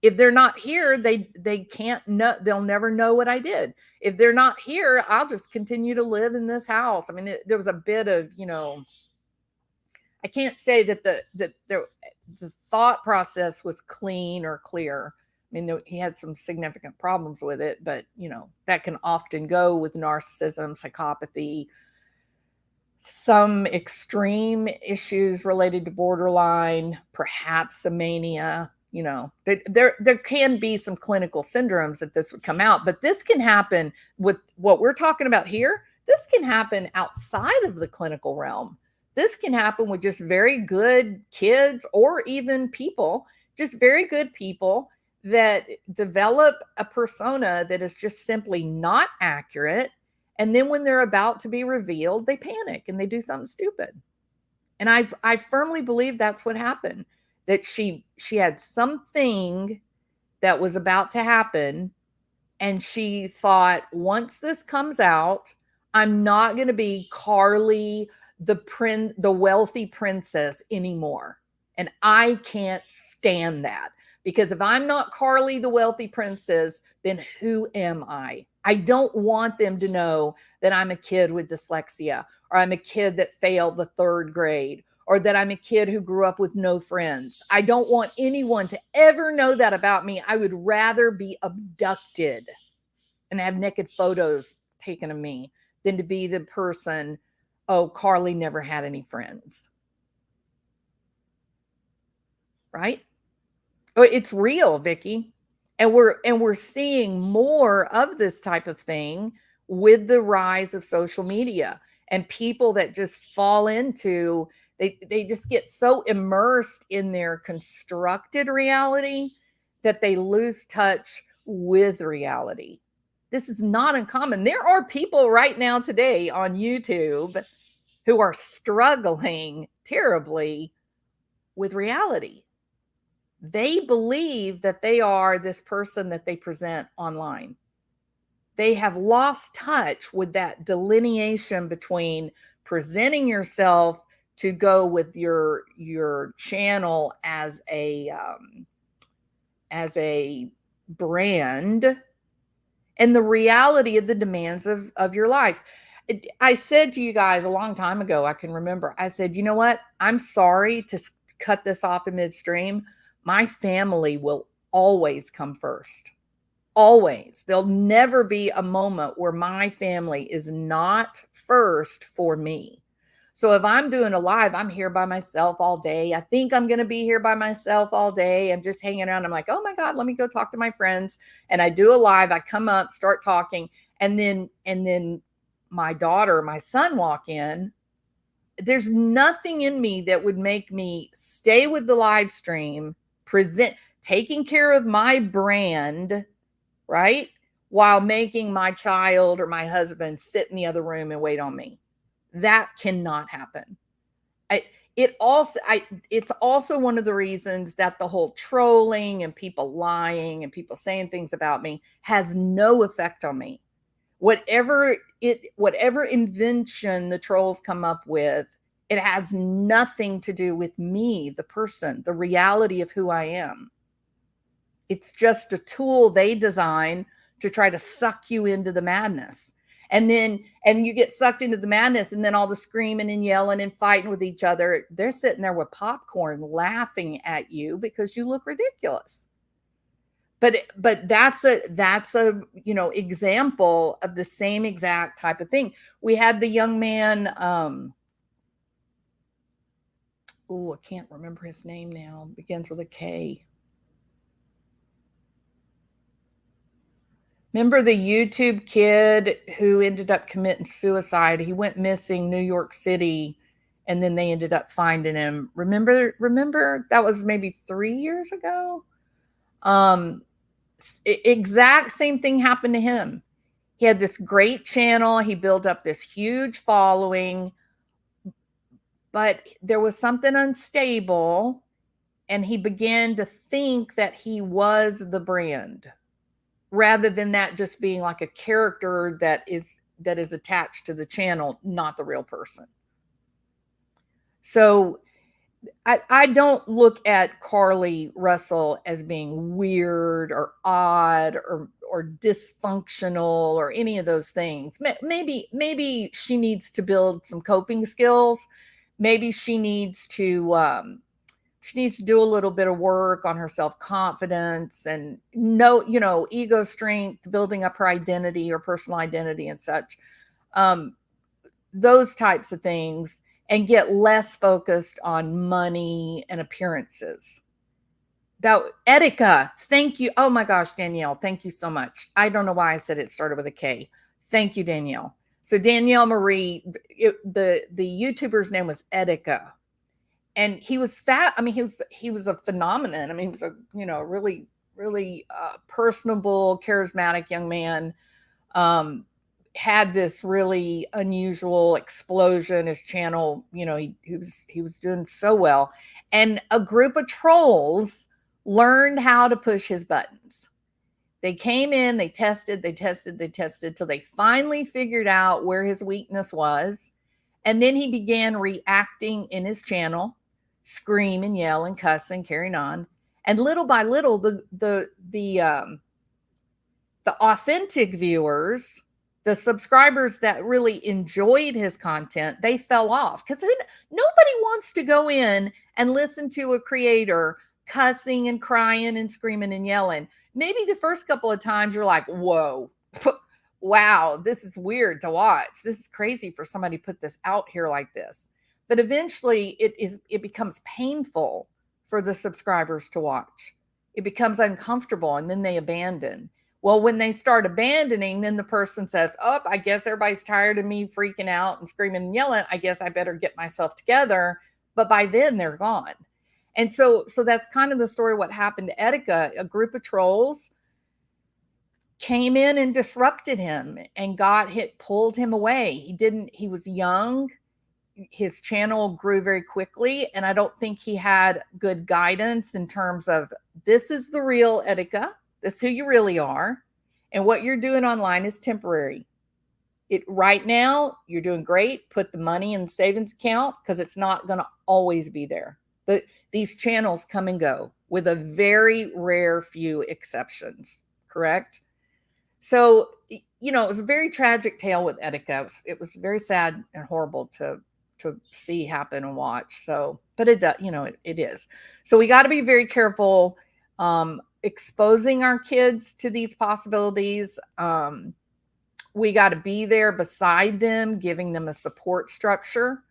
If they're not here, they can't know, they'll never know what I did. If they're not here, I'll just continue to live in this house. I mean, there was a bit of, I can't say that the thought process was clean or clear. I mean, he had some significant problems with it, but that can often go with narcissism, psychopathy, some extreme issues related to borderline, perhaps some mania. There can be some clinical syndromes that this would come out, but this can happen with what we're talking about here. This can happen outside of the clinical realm. This can happen with just very good kids, or even people, just very good people that develop a persona that is just simply not accurate. And then when they're about to be revealed, they panic and they do something stupid. And I firmly believe that's what happened, that she had something that was about to happen, and she thought, once this comes out, I'm not going to be Carlee, the wealthy princess anymore. And I can't stand that, because if I'm not Carlee, the wealthy princess, then who am I? I don't want them to know that I'm a kid with dyslexia, or I'm a kid that failed the 3rd grade, or that I'm a kid who grew up with no friends. I don't want anyone to ever know that about me. I would rather be abducted and have naked photos taken of me than to be the person, oh, Carlee never had any friends. Right? Oh, it's real, Vicki. And we're seeing more of this type of thing with the rise of social media, and people that just fall into, they just get so immersed in their constructed reality that they lose touch with reality. This is not uncommon. There are people right now today on YouTube who are struggling terribly with reality. They believe that they are this person that they present online. They have lost touch with that delineation between presenting yourself to go with your channel as a brand and the reality of the demands of your life. I said to you guys a long time ago, I can remember, I said, you know what? I'm sorry to cut this off in midstream. My family will always come first. Always. There'll never be a moment where my family is not first for me. So if I'm doing a live, I'm here by myself all day. I think I'm going to be here by myself all day. I'm just hanging around. I'm like, oh my God, let me go talk to my friends. And I do a live. I come up, start talking. And then my daughter, my son walk in. There's nothing in me that would make me stay with the live stream, taking care of my brand, right? While making my child or my husband sit in the other room and wait on me. That cannot happen. It's also one of the reasons that the whole trolling and people lying and people saying things about me has no effect on me. Whatever invention the trolls come up with, it has nothing to do with me, the person, the reality of who I am. It's just a tool they design to try to suck you into the madness. And you get sucked into the madness, and then all the screaming and yelling and fighting with each other. They're sitting there with popcorn laughing at you because you look ridiculous. But that's a example of the same exact type of thing. We had the young man, I can't remember his name now. Begins with a K. Remember the YouTube kid who ended up committing suicide? He went missing New York City, and then they ended up finding him. Remember that was maybe 3 years ago? Exact same thing happened to him. He had this great channel. He built up this huge following, but there was something unstable, and he began to think that he was the brand, rather than that just being like a character that is attached to the channel, not the real person. So I don't look at Carlee Russell as being weird or odd or dysfunctional or any of those things. Maybe she needs to build some coping skills. Maybe she needs to do a little bit of work on her self-confidence and ego strength, building up her identity or personal identity and such. Those types of things, and get less focused on money and appearances. Etika, thank you. Oh my gosh, Danielle, thank you so much. I don't know why I said it started with a K. Thank you, Danielle. So Danielle Marie, the YouTuber's name was Etika. And he was fat. I mean, he was a phenomenon. I mean, he was a really, really personable, charismatic young man. Had this really unusual explosion. His channel, he was doing so well. And a group of trolls learned how to push his buttons. They came in, they tested till they finally figured out where his weakness was. And then he began reacting in his channel, scream and yell and cuss and carrying on. And little by little, the authentic viewers, the subscribers that really enjoyed his content, they fell off, because nobody wants to go in and listen to a creator cussing and crying and screaming and yelling. Maybe the first couple of times you're like, whoa, wow, this is weird to watch. This is crazy for somebody to put this out here like this. But eventually it becomes painful for the subscribers to watch. It becomes uncomfortable, and then they abandon. Well, when they start abandoning, then the person says, oh, I guess everybody's tired of me freaking out and screaming and yelling. I guess I better get myself together. But by then they're gone. And so that's kind of the story of what happened to Etika. A group of trolls came in and disrupted him and pulled him away. He was young. His channel grew very quickly, and I don't think he had good guidance in terms of, this is the real Etika. This is who you really are. And what you're doing online is temporary. Right now, you're doing great. Put the money in the savings account because it's not going to always be there. But these channels come and go with a very rare few exceptions, correct? So, it was a very tragic tale with Etika. It was very sad and horrible to see happen and watch. So, but it does, it is. So we got to be very careful exposing our kids to these possibilities. We got to be there beside them, giving them a support structure.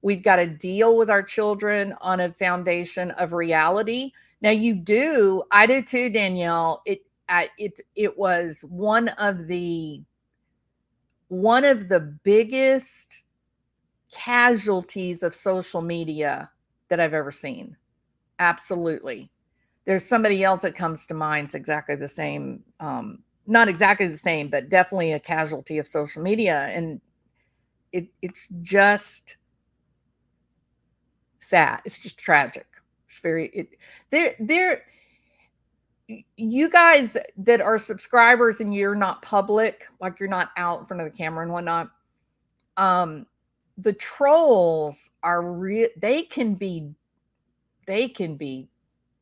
We've got to deal with our children on a foundation of reality. Now, I do too, Danielle. It was one of the biggest casualties of social media that I've ever seen. Absolutely. There's somebody else that comes to mind. It's exactly the same. Not exactly the same, but definitely a casualty of social media. And it's just sad. It's just tragic. It's you guys that are subscribers and you're not public, like you're not out in front of the camera and whatnot, the trolls they can be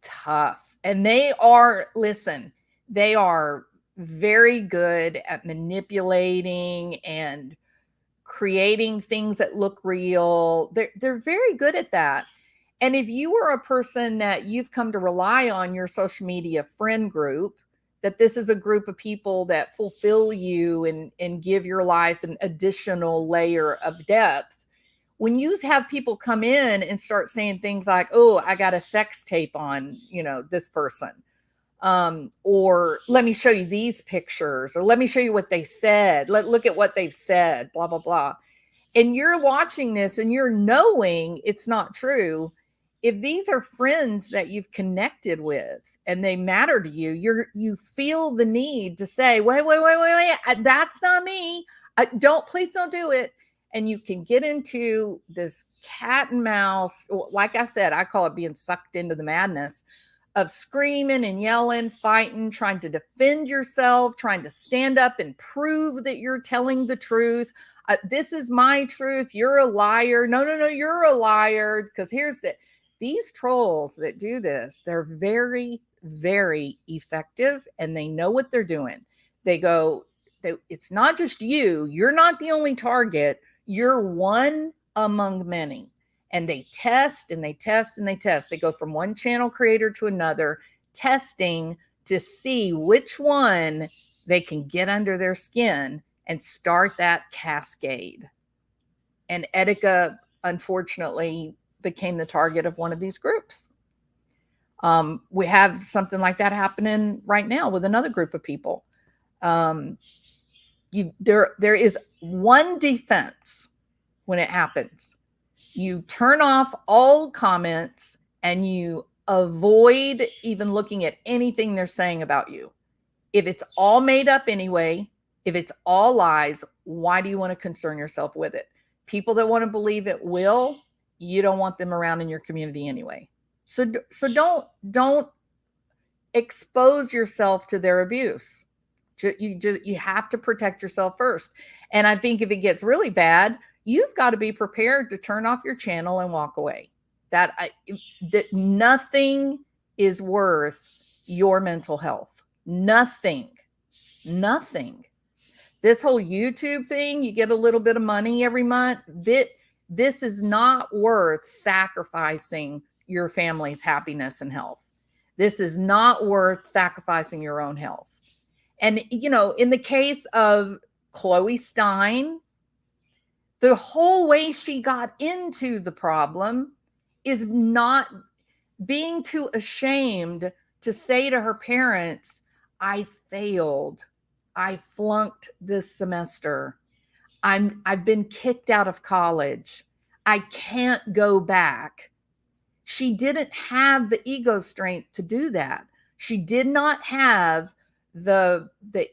tough. And they are very good at manipulating and creating things that look real. They're very good at that. And if you are a person that you've come to rely on your social media friend group, that this is a group of people that fulfill you and give your life an additional layer of depth, when you have people come in and start saying things like, oh, I got a sex tape on, this person, or let me show you these pictures, or let me show you what they said. Look at what they've said, blah, blah, blah. And you're watching this and you're knowing it's not true. If these are friends that you've connected with and they matter to you, you feel the need to say, wait, that's not me. Please don't do it. And you can get into this cat and mouse. Like I said, I call it being sucked into the madness of screaming and yelling, fighting, trying to defend yourself, trying to stand up and prove that you're telling the truth. This is my truth. You're a liar. No, you're a liar. Because these trolls that do this, they're very, very effective and they know what they're doing. It's not just you. You're not the only target. You're one among many. And they test and they test and they test. They go from one channel creator to another, testing to see which one they can get under their skin and start that cascade. And Etika, unfortunately, became the target of one of these groups. We have something like that happening right now with another group of people. There is one defense when it happens. You turn off all comments and you avoid even looking at anything they're saying about you. If it's all made up anyway, if it's all lies, why do you want to concern yourself with it? People that want to believe it you don't want them around in your community anyway. So don't expose yourself to their abuse. You have to protect yourself first. And I think if it gets really bad, you've got to be prepared to turn off your channel and walk away. That nothing is worth your mental health. Nothing. This whole YouTube thing, you get a little bit of money every month. This is not worth sacrificing your family's happiness and health. This is not worth sacrificing your own health. And, in the case of Chloe Stein, the whole way she got into the problem is not being too ashamed to say to her parents, I failed. I flunked this semester. I've been kicked out of college. I can't go back. She didn't have the ego strength to do that. She did not have the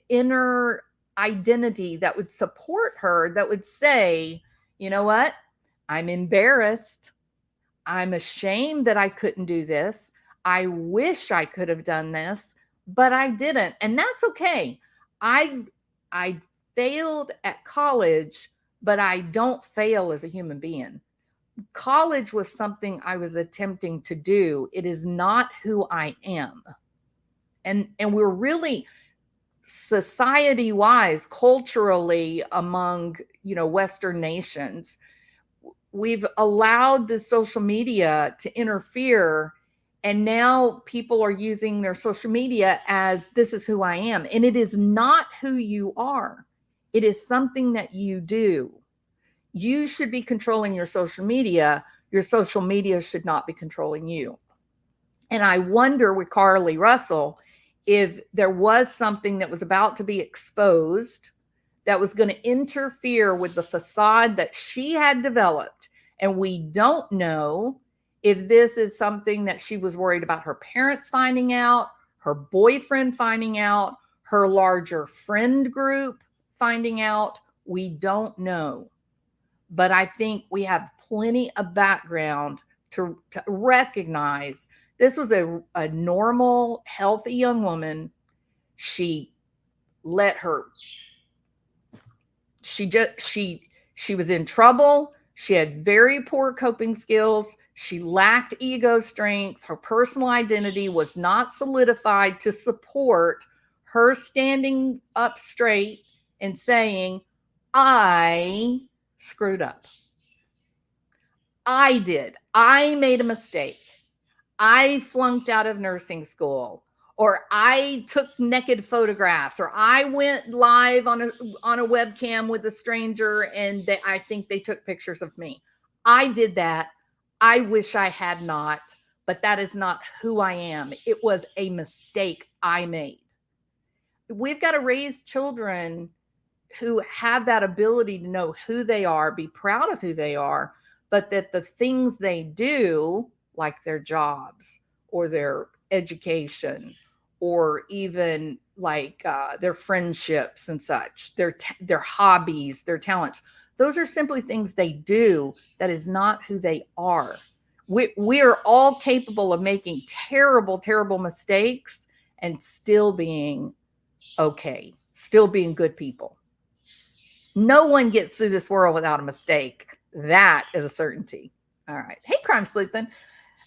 inner identity that would support her, that would say, you know what? I'm embarrassed. I'm ashamed that I couldn't do this. I wish I could have done this, but I didn't. And that's okay. I failed at college, but I don't fail as a human being. College was something I was attempting to do. It is not who I am. And we're really society wise, culturally, among Western nations, we've allowed the social media to interfere, and now people are using their social media as this is who I am, and it is not who you are. It is something that you do. You should be controlling your social media. Your social media should not be controlling you. And I wonder with Carlee Russell if there was something that was about to be exposed that was going to interfere with the facade that she had developed. And we don't know if this is something that she was worried about her parents finding out, her boyfriend finding out, her larger friend group finding out. We don't know. But I think we have plenty of background to recognize this was a normal, healthy young woman. She let her, she was in trouble. She had very poor coping skills. She lacked ego strength. Her personal identity was not solidified to support her standing up straight and saying, I screwed up. I did. I made a mistake. I flunked out of nursing school, or I took naked photographs, or I went live on a webcam with a stranger and I think they took pictures of me. I did that. I wish I had not, but that is not who I am. It was a mistake I made. We've got to raise children who have that ability to know who they are, be proud of who they are, but that the things they do, like their jobs or their education, or even like their friendships and such, their hobbies, their talents, those are simply things they do. That is not who they are. We are all capable of making terrible, terrible mistakes and still being okay, still being good people. No one gets through this world without a mistake. That is a certainty. All right. Hey, Crime Sleuthing.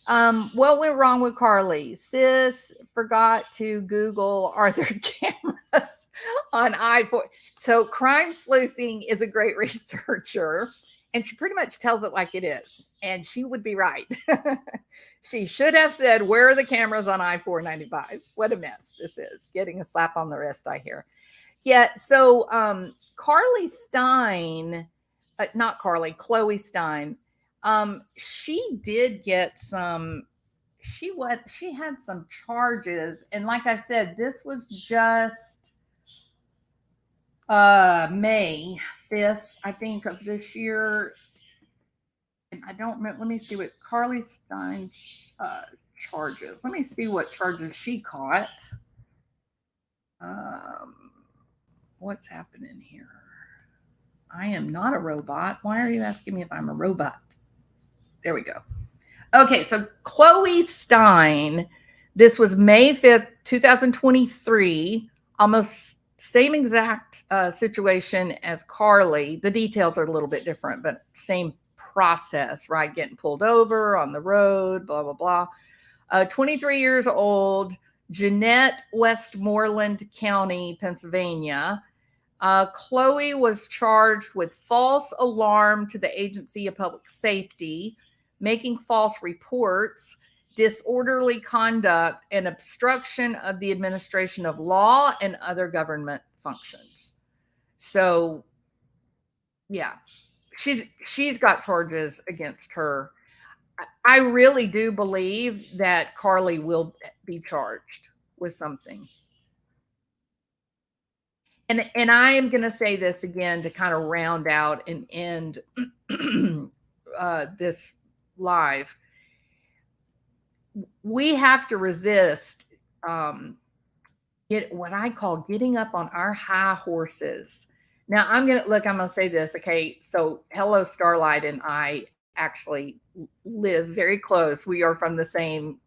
What went wrong with Carlee? Sis forgot to Google, are there cameras on I-4? So Crime Sleuthing is a great researcher, and she pretty much tells it like it is. And she would be right. She should have said, where are the cameras on I-495? What a mess this is. Getting a slap on the wrist, I hear. Yeah, so Chloe Stein, she did get some, she had some charges. And like I said, this was just May 5th, I think, of this year. And I don't remember, let me see what Carlee Stein's charges. Let me see what charges she caught. What's happening here? I am not a robot. Why are you asking me if I'm a robot? There we go. Okay, so Chloe Stein, this was May 5th, 2023, almost same exact situation as Carlee. The details are a little bit different, but same process, right? Getting pulled over on the road, blah, blah, blah. 23 years old, Jeanette, Westmoreland County, Pennsylvania. Chloe was charged with false alarm to the Agency of Public Safety, making false reports, disorderly conduct, and obstruction of the administration of law and other government functions. So, yeah, she's got charges against her. I really do believe that Carlee will be charged with something. And I am going to say this again to kind of round out and end this live. We have to resist what I call getting up on our high horses. Now, I'm going to say this. Okay. So Hello Starlight and I actually live very close. We are from the same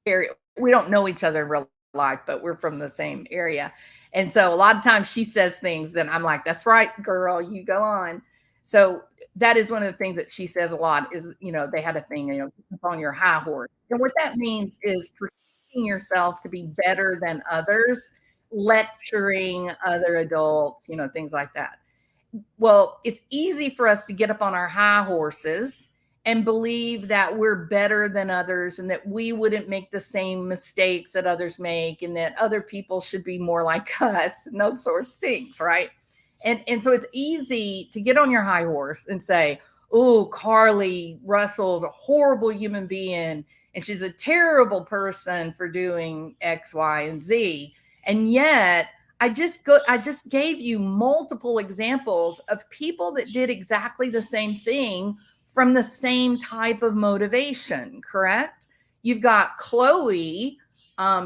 area. We don't know each other in real life, but we're from the same area. And so a lot of times she says things that I'm like, that's right, girl, you go on. So that is one of the things that she says a lot is, they had a thing, keep on your high horse. And what that means is perceiving yourself to be better than others, lecturing other adults, things like that. Well, it's easy for us to get up on our high horses and believe that we're better than others and that we wouldn't make the same mistakes that others make and that other people should be more like us and those sorts of things, right? And so it's easy to get on your high horse and say, oh, Carlee Russell's a horrible human being and she's a terrible person for doing X, Y, and Z. And yet I just gave you multiple examples of people that did exactly the same thing from the same type of motivation, correct? You've got Chloe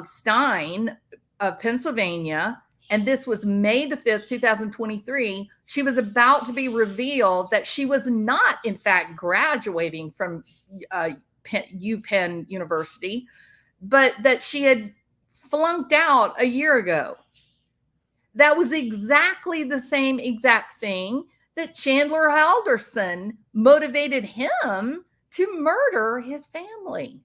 Stein of Pennsylvania, and this was May the 5th, 2023. She was about to be revealed that she was not, in fact, graduating from UPenn University, but that she had flunked out a year ago. That was exactly the same exact thing that Chandler Halderson motivated him to murder his family.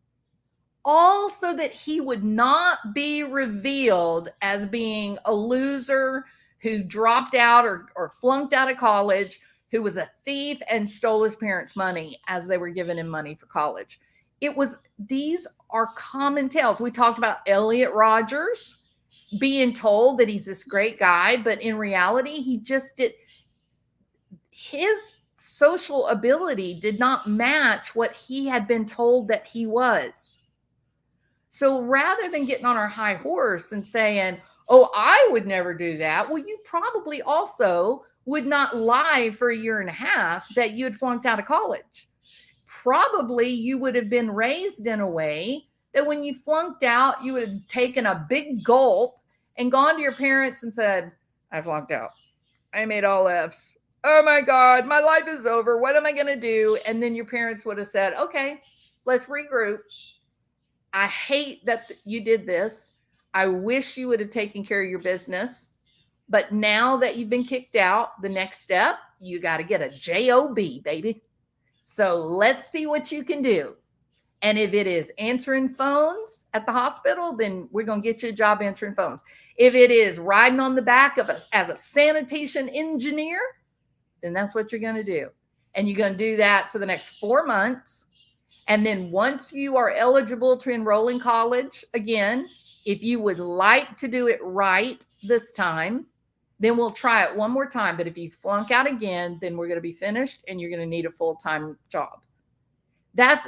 All so that he would not be revealed as being a loser who dropped out or flunked out of college, who was a thief and stole his parents' money as they were giving him money for college. These are common tales. We talked about Elliot Rogers being told that he's this great guy, but in reality, his social ability did not match what he had been told that he was. So rather than getting on our high horse and saying, oh, I would never do that, well, you probably also would not lie for a year and a half that you had flunked out of college. Probably you would have been raised in a way that when you flunked out, you would have taken a big gulp and gone to your parents and said, I flunked out. I made all F's. Oh my God, my life is over. What am I going to do? And then your parents would have said, okay, let's regroup. I hate that you did this. I wish you would have taken care of your business. But now that you've been kicked out, the next step, you got to get a job, baby. So let's see what you can do. And if it is answering phones at the hospital, then we're going to get you a job answering phones. If it is riding on the back as a sanitation engineer, then that's what you're going to do. And you're going to do that for the next 4 months. And then once you are eligible to enroll in college, again, if you would like to do it right this time, then we'll try it one more time. But if you flunk out again, then we're going to be finished and you're going to need a full-time job. That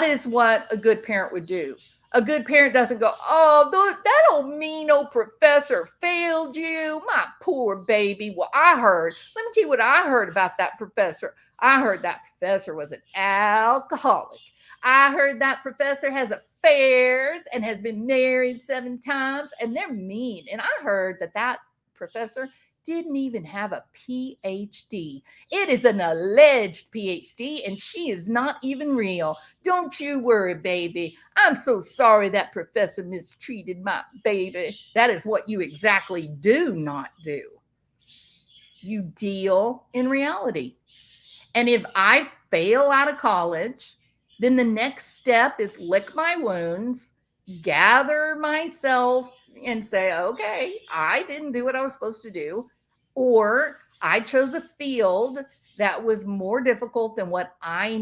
is what a good parent would do. A good parent doesn't go, oh, that old mean old professor failed you. My poor baby. Well, let me tell you what I heard about that professor. I heard that professor was an alcoholic. I heard that professor has affairs and has been married 7 times and they're mean. And I heard that professor didn't even have a PhD. It is an alleged PhD and she is not even real. Don't you worry, baby. I'm so sorry that professor mistreated my baby. That is what you exactly do not do. You deal in reality. And if I fail out of college, then the next step is lick my wounds, gather myself and say, okay, I didn't do what I was supposed to do. Or I chose a field that was more difficult than what I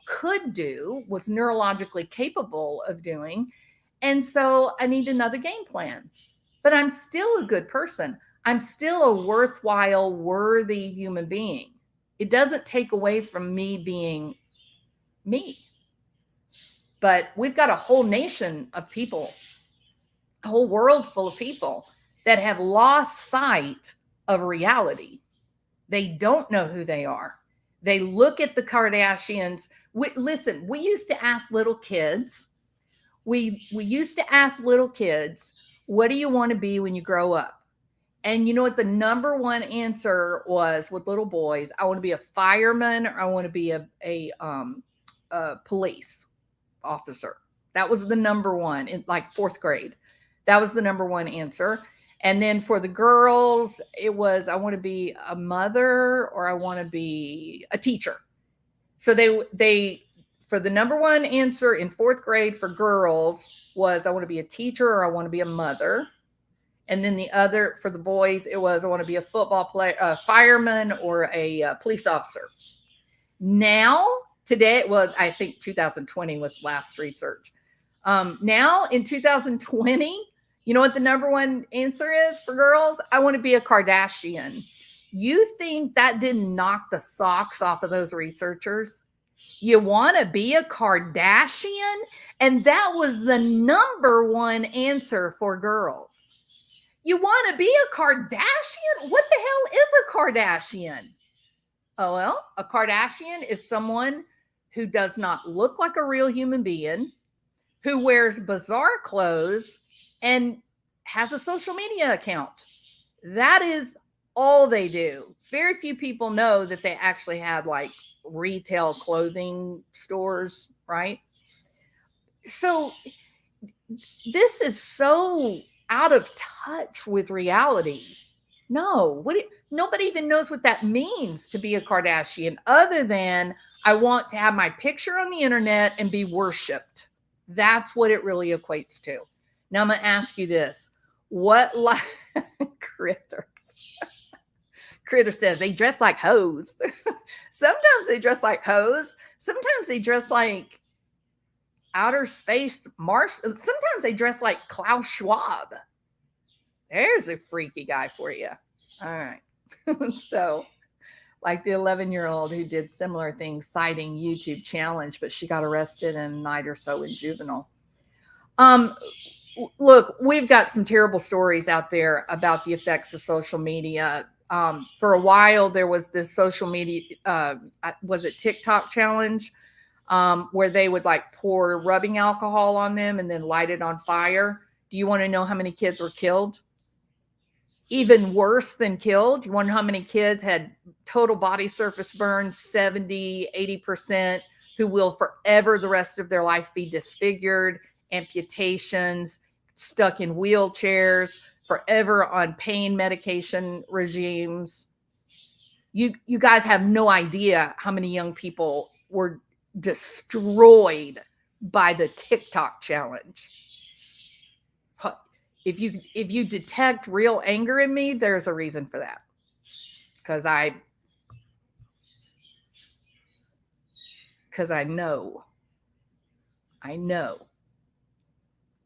could do, was neurologically capable of doing. And so I need another game plan. But I'm still a good person. I'm still a worthwhile, worthy human being. It doesn't take away from me being me. But we've got a whole nation of people, a whole world full of people that have lost sight of reality. They don't know who they are. They look at the Kardashians. Listen, we used to ask little kids, what do you want to be when you grow up? And you know what the number one answer was with little boys? I want to be a fireman, or I want to be a police officer. That was the number one in like 4th grade. That was the number one answer. And then for the girls, it was, I want to be a mother or I want to be a teacher. So they for the number one answer in fourth grade for girls was I want to be a teacher or I want to be a mother. And then the other for the boys, it was I want to be a football player, a fireman, or a police officer. Now, today, well, I think 2020 was last research. Now in 2020, you know what the number one answer is for girls? I want to be a Kardashian. You think that didn't knock the socks off of those researchers? You want to be a Kardashian? And that was the number one answer for girls. You want to be a Kardashian? What the hell is a Kardashian? Oh, well, a Kardashian is someone who does not look like a real human being, who wears bizarre clothes, and has a social media account. That is all they do. Very few people know that they actually had like retail clothing stores, right? So this is so out of touch with reality. No, nobody even knows what that means to be a Kardashian, other than I want to have my picture on the internet and be worshipped. That's what it really equates to. Now I'm going to ask you this. What Critters? Critter says they dress like hoes. Sometimes they dress like hoes. Sometimes they dress like outer space Mars. Sometimes they dress like Klaus Schwab. There's a freaky guy for you. All right. So, like the 11-year-old who did similar things, citing YouTube challenge, but she got arrested and a night or so in juvenile. Look, we've got some terrible stories out there about the effects of social media. For a while, there was this social media, was it TikTok challenge, where they would like pour rubbing alcohol on them and then light it on fire. Do you want to know how many kids were killed? Even worse than killed. You wonder how many kids had total body surface burns, 70, 80%, who will forever the rest of their life be disfigured, amputations, stuck in wheelchairs, forever on pain medication regimes. You guys have no idea how many young people were destroyed by the TikTok challenge. If you detect real anger in me, there's a reason for that. Because I know.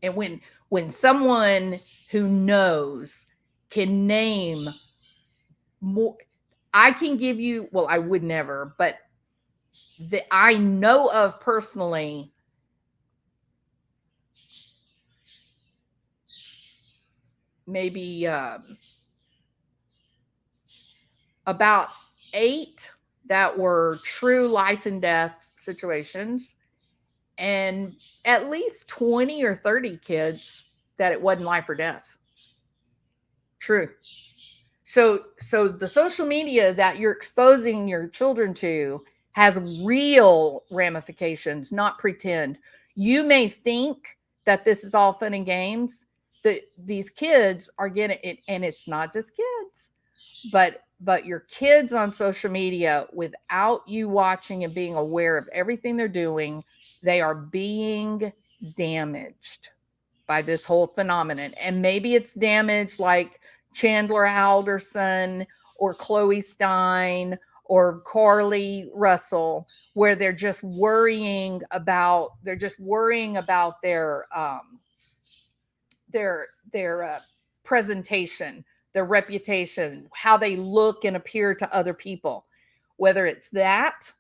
And when someone who knows can name more, I can give you, well, I would never, but I know of personally maybe about 8 that were true life and death situations, and at least 20 or 30 kids that it wasn't life or death. True. So the social media that you're exposing your children to has real ramifications, not pretend. You may think that this is all fun and games, that these kids are getting it, and it's not just kids, but your kids on social media, without you watching and being aware of everything they're doing, they are being damaged by this whole phenomenon. And maybe it's damage like Chandler Halderson or Chloe Stein or Carlee Russell, where they're just worrying about their presentation, their reputation, how they look and appear to other people. Whether it's that,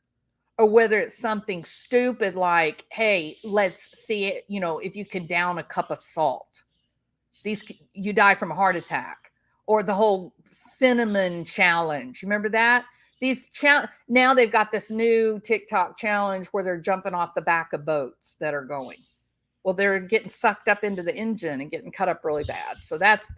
or whether it's something stupid like, hey, let's see it, if you can down a cup of salt, you die from a heart attack. Or the whole cinnamon challenge. You remember that? Now they've got this new TikTok challenge where they're jumping off the back of boats that are going. Well, they're getting sucked up into the engine and getting cut up really bad. So that's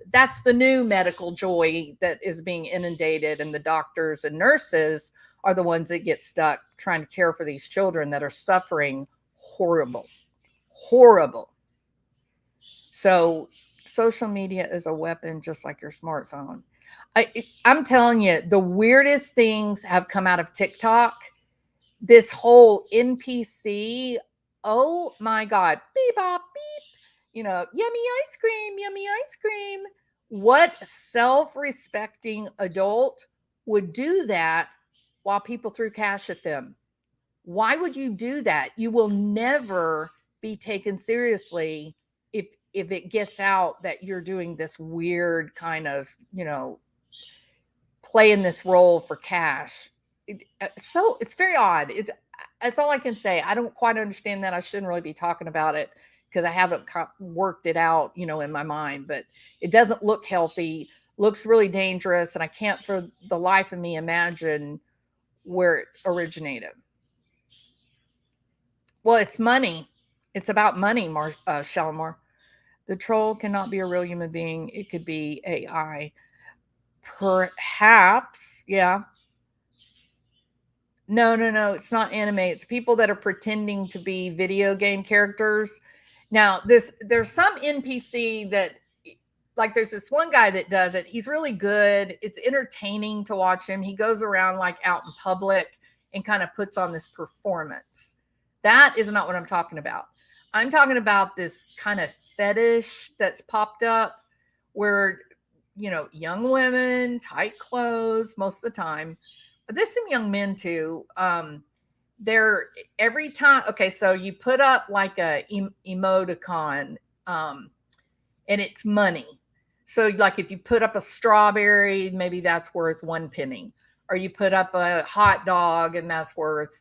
the new medical joy that is being inundated, and the doctors and nurses are the ones that get stuck trying to care for these children that are suffering horrible. So social media is a weapon just like your smartphone. I'm telling you, the weirdest things have come out of TikTok. This whole NPC, oh my God, beep, bop, beep, yummy ice cream, yummy ice cream. What self respecting adult would do that while people threw cash at them? Why would you do that? You will never be taken seriously if it gets out that you're doing this weird kind of, playing this role for cash. So it's very odd. That's all I can say. I don't quite understand that. I shouldn't really be talking about it because I haven't worked it out, in my mind. But it doesn't look healthy. Looks really dangerous, and I can't for the life of me imagine where it originated. Well, it's money. It's about money, Shalimar. The troll cannot be a real human being. It could be AI. Perhaps, yeah. No. It's not anime. It's people that are pretending to be video game characters. Now, there's some NPC that, like, there's this one guy that does it. He's really good. It's entertaining to watch him. He goes around like out in public and kind of puts on this performance. That is not what I'm talking about. I'm talking about this kind of fetish that's popped up where, young women, tight clothes most of the time. There's some young men too. They're every time. Okay, so you put up like a emoticon, and it's money. So, like, if you put up a strawberry, maybe that's worth 1 penny, or you put up a hot dog and that's worth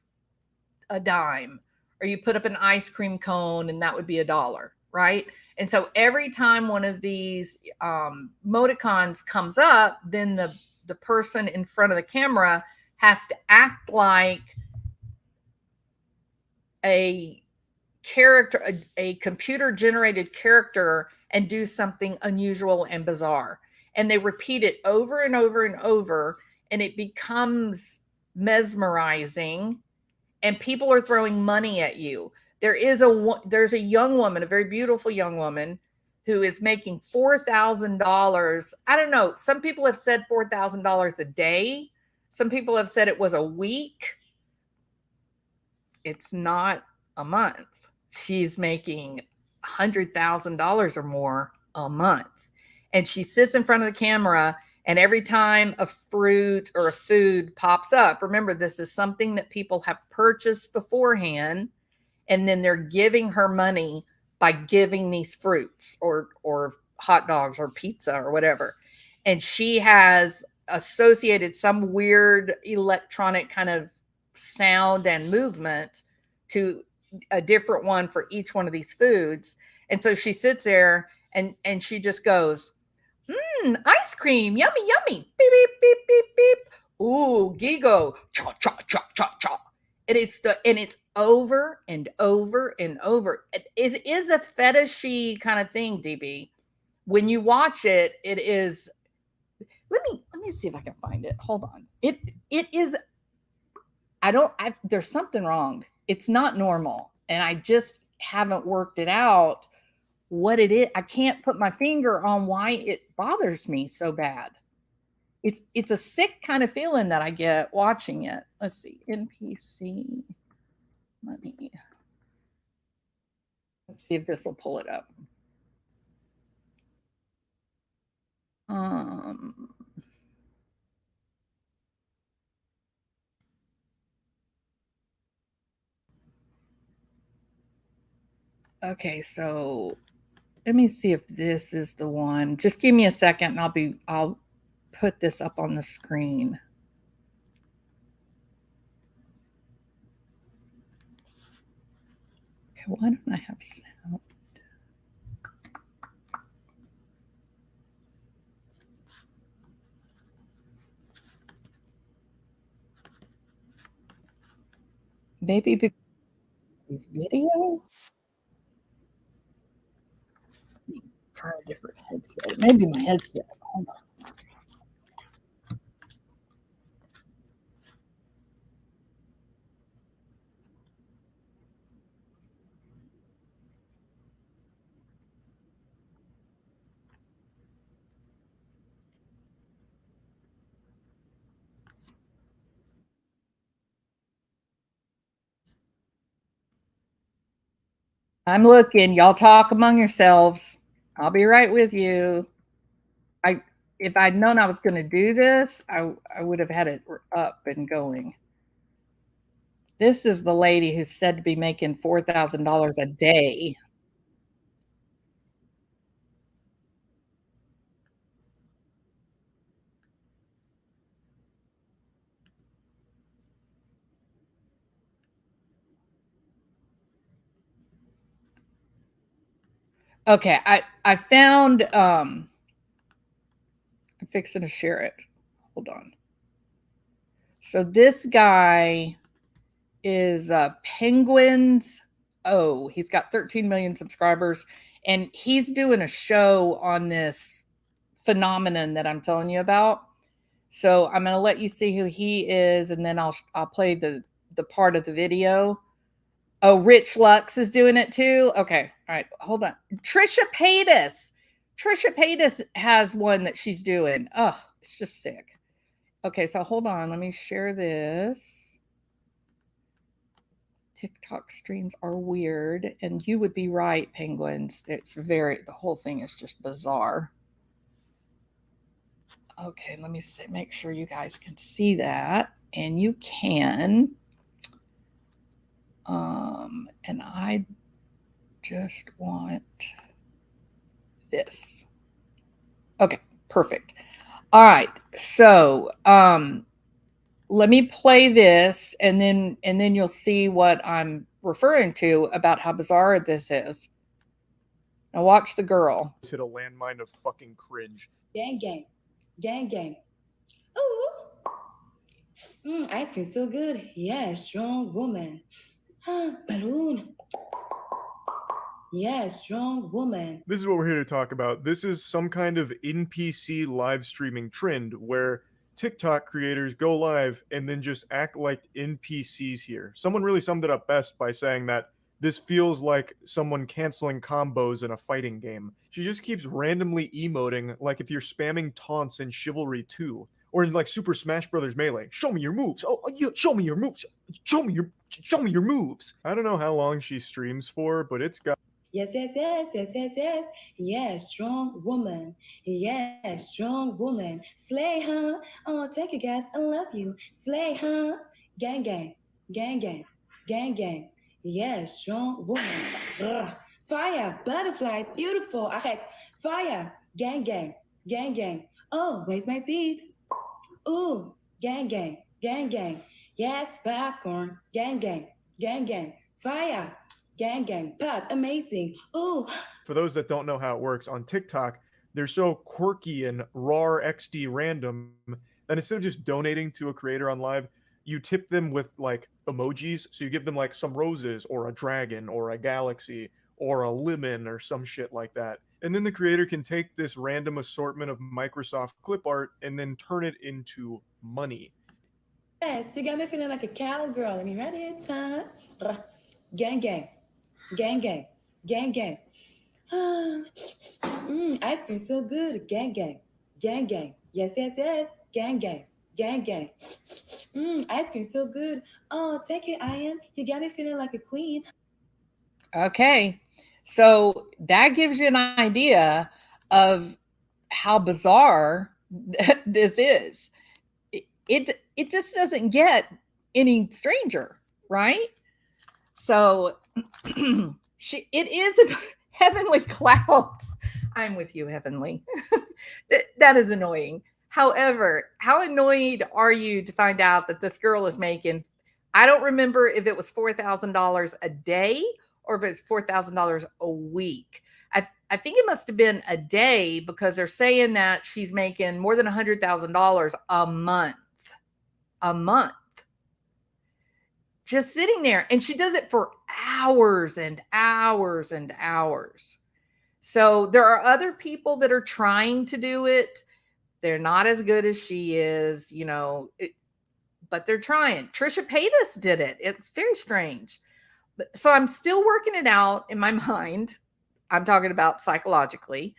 a dime, or you put up an ice cream cone and that would be $1, right? And so every time one of these emoticons comes up, then the person in front of the camera has to act like a character, a computer generated character, and do something unusual and bizarre. And they repeat it over and over and over, and it becomes mesmerizing, and people are throwing money at you. There's a young woman, a very beautiful young woman, who is making $4,000. I don't know. Some people have said $4,000 a day. Some people have said it was a week. It's not a month. She's making $100,000 or more a month. And she sits in front of the camera, and every time a fruit or a food pops up, remember, this is something that people have purchased beforehand, and then they're giving her money by giving these fruits or hot dogs or pizza or whatever. And she has associated some weird electronic kind of sound and movement to a different one for each one of these foods. And so she sits there and she just goes, ice cream, yummy, yummy, beep, beep, beep, beep, beep. Ooh, gigo, cha, cha, cha, cha, cha. And it's over and over and over. It is a fetishy kind of thing, DB. When you watch it, it is. Let me see if I can find it. Hold on. It is. There's something wrong. It's not normal, and I just haven't worked it out what it is. I can't put my finger on why it bothers me so bad. It's a sick kind of feeling that I get watching it. Let's see, NPC money. Let's see if this will pull it up. Um, okay, so let me see if this is the one. Just give me a second and I'll put this up on the screen. Okay, why don't I have sound? Maybe because video? Try a different headset. Maybe my headset. Hold on. I'm looking. Y'all talk among yourselves. I'll be right with you. I if I'd known I was going to do this, I would have had it up and going. This is the lady who's said to be making $4,000 a day. Okay, I found I'm fixing to share it. Hold on. So this guy is Penguins. Oh, he's got 13 million subscribers, and he's doing a show on this phenomenon that I'm telling you about. So I'm going to let you see who he is, and then I'll play the part of the video. Oh, Rich Lux is doing it too. Okay, all right, hold on. Trisha Paytas. Trisha Paytas has one that she's doing. Oh, it's just sick. Okay, so hold on. Let me share this. TikTok streams are weird, and you would be right, Penguins. The whole thing is just bizarre. Okay, let me make sure you guys can see that, and you can. And I just want this. Okay, perfect. All right, so let me play this, and then you'll see what I'm referring to about how bizarre this is. Now watch the girl. Hit a landmine of fucking cringe. Gang, gang, gang, gang. Ooh, ice cream so good. Yeah, strong woman. Balloon. Yeah, strong woman. This is what we're here to talk about. This is some kind of NPC live streaming trend where TikTok creators go live and then just act like NPCs here. Someone really summed it up best by saying that this feels like someone canceling combos in a fighting game. She just keeps randomly emoting like if you're spamming taunts in Chivalry 2 or in like Super Smash Bros. Melee. Show me your moves. Oh, show me your moves. Show me your moves. I don't know how long she streams for, but it's got Yes, yes, yes, yes, yes, yes. Yeah, strong woman. Yeah, strong woman. Slay, huh? Oh, take your gas. I love you. Slay, huh? Gang, gang, gang, gang, gang, gang. Yeah, strong woman. Ugh. Fire, butterfly, beautiful. Okay, fire, gang, gang, gang, gang. Oh, where's my feet? Ooh, gang, gang, gang, gang. Yes, popcorn. Gang, gang, gang, gang. Fire. Gang, gang, pop, amazing. Ooh. For those that don't know how it works, on TikTok, they're so quirky and raw XD random that instead of just donating to a creator on live, you tip them with like emojis. So you give them like some roses or a dragon or a galaxy or a lemon or some shit like that. And then the creator can take this random assortment of Microsoft clip art and then turn it into money. Yes, you got me feeling like a cowgirl. Let me read it, huh? Gang, gang, gang, gang, gang, gang. Ice cream so good. Gang, gang, gang, gang. Yes, yes, yes. Gang, gang, gang, gang. Ice cream so good. Oh, take it, Ian. You got me feeling like a queen. Okay, so that gives you an idea of how bizarre this is. It just doesn't get any stranger, right? So it is a Heavenly Clouds. I'm with you, Heavenly. That is annoying. However, how annoyed are you to find out that this girl is making, I don't remember if it was $4,000 a day or if it's $4,000 a week. I think it must have been a day because they're saying that she's making more than $100,000 a month. A month. Just sitting there. And she does it for hours and hours and hours. So there are other people that are trying to do it. They're not as good as she is, but they're trying. Trisha Paytas did it. It's very strange. So I'm still working it out in my mind. I'm talking about psychologically.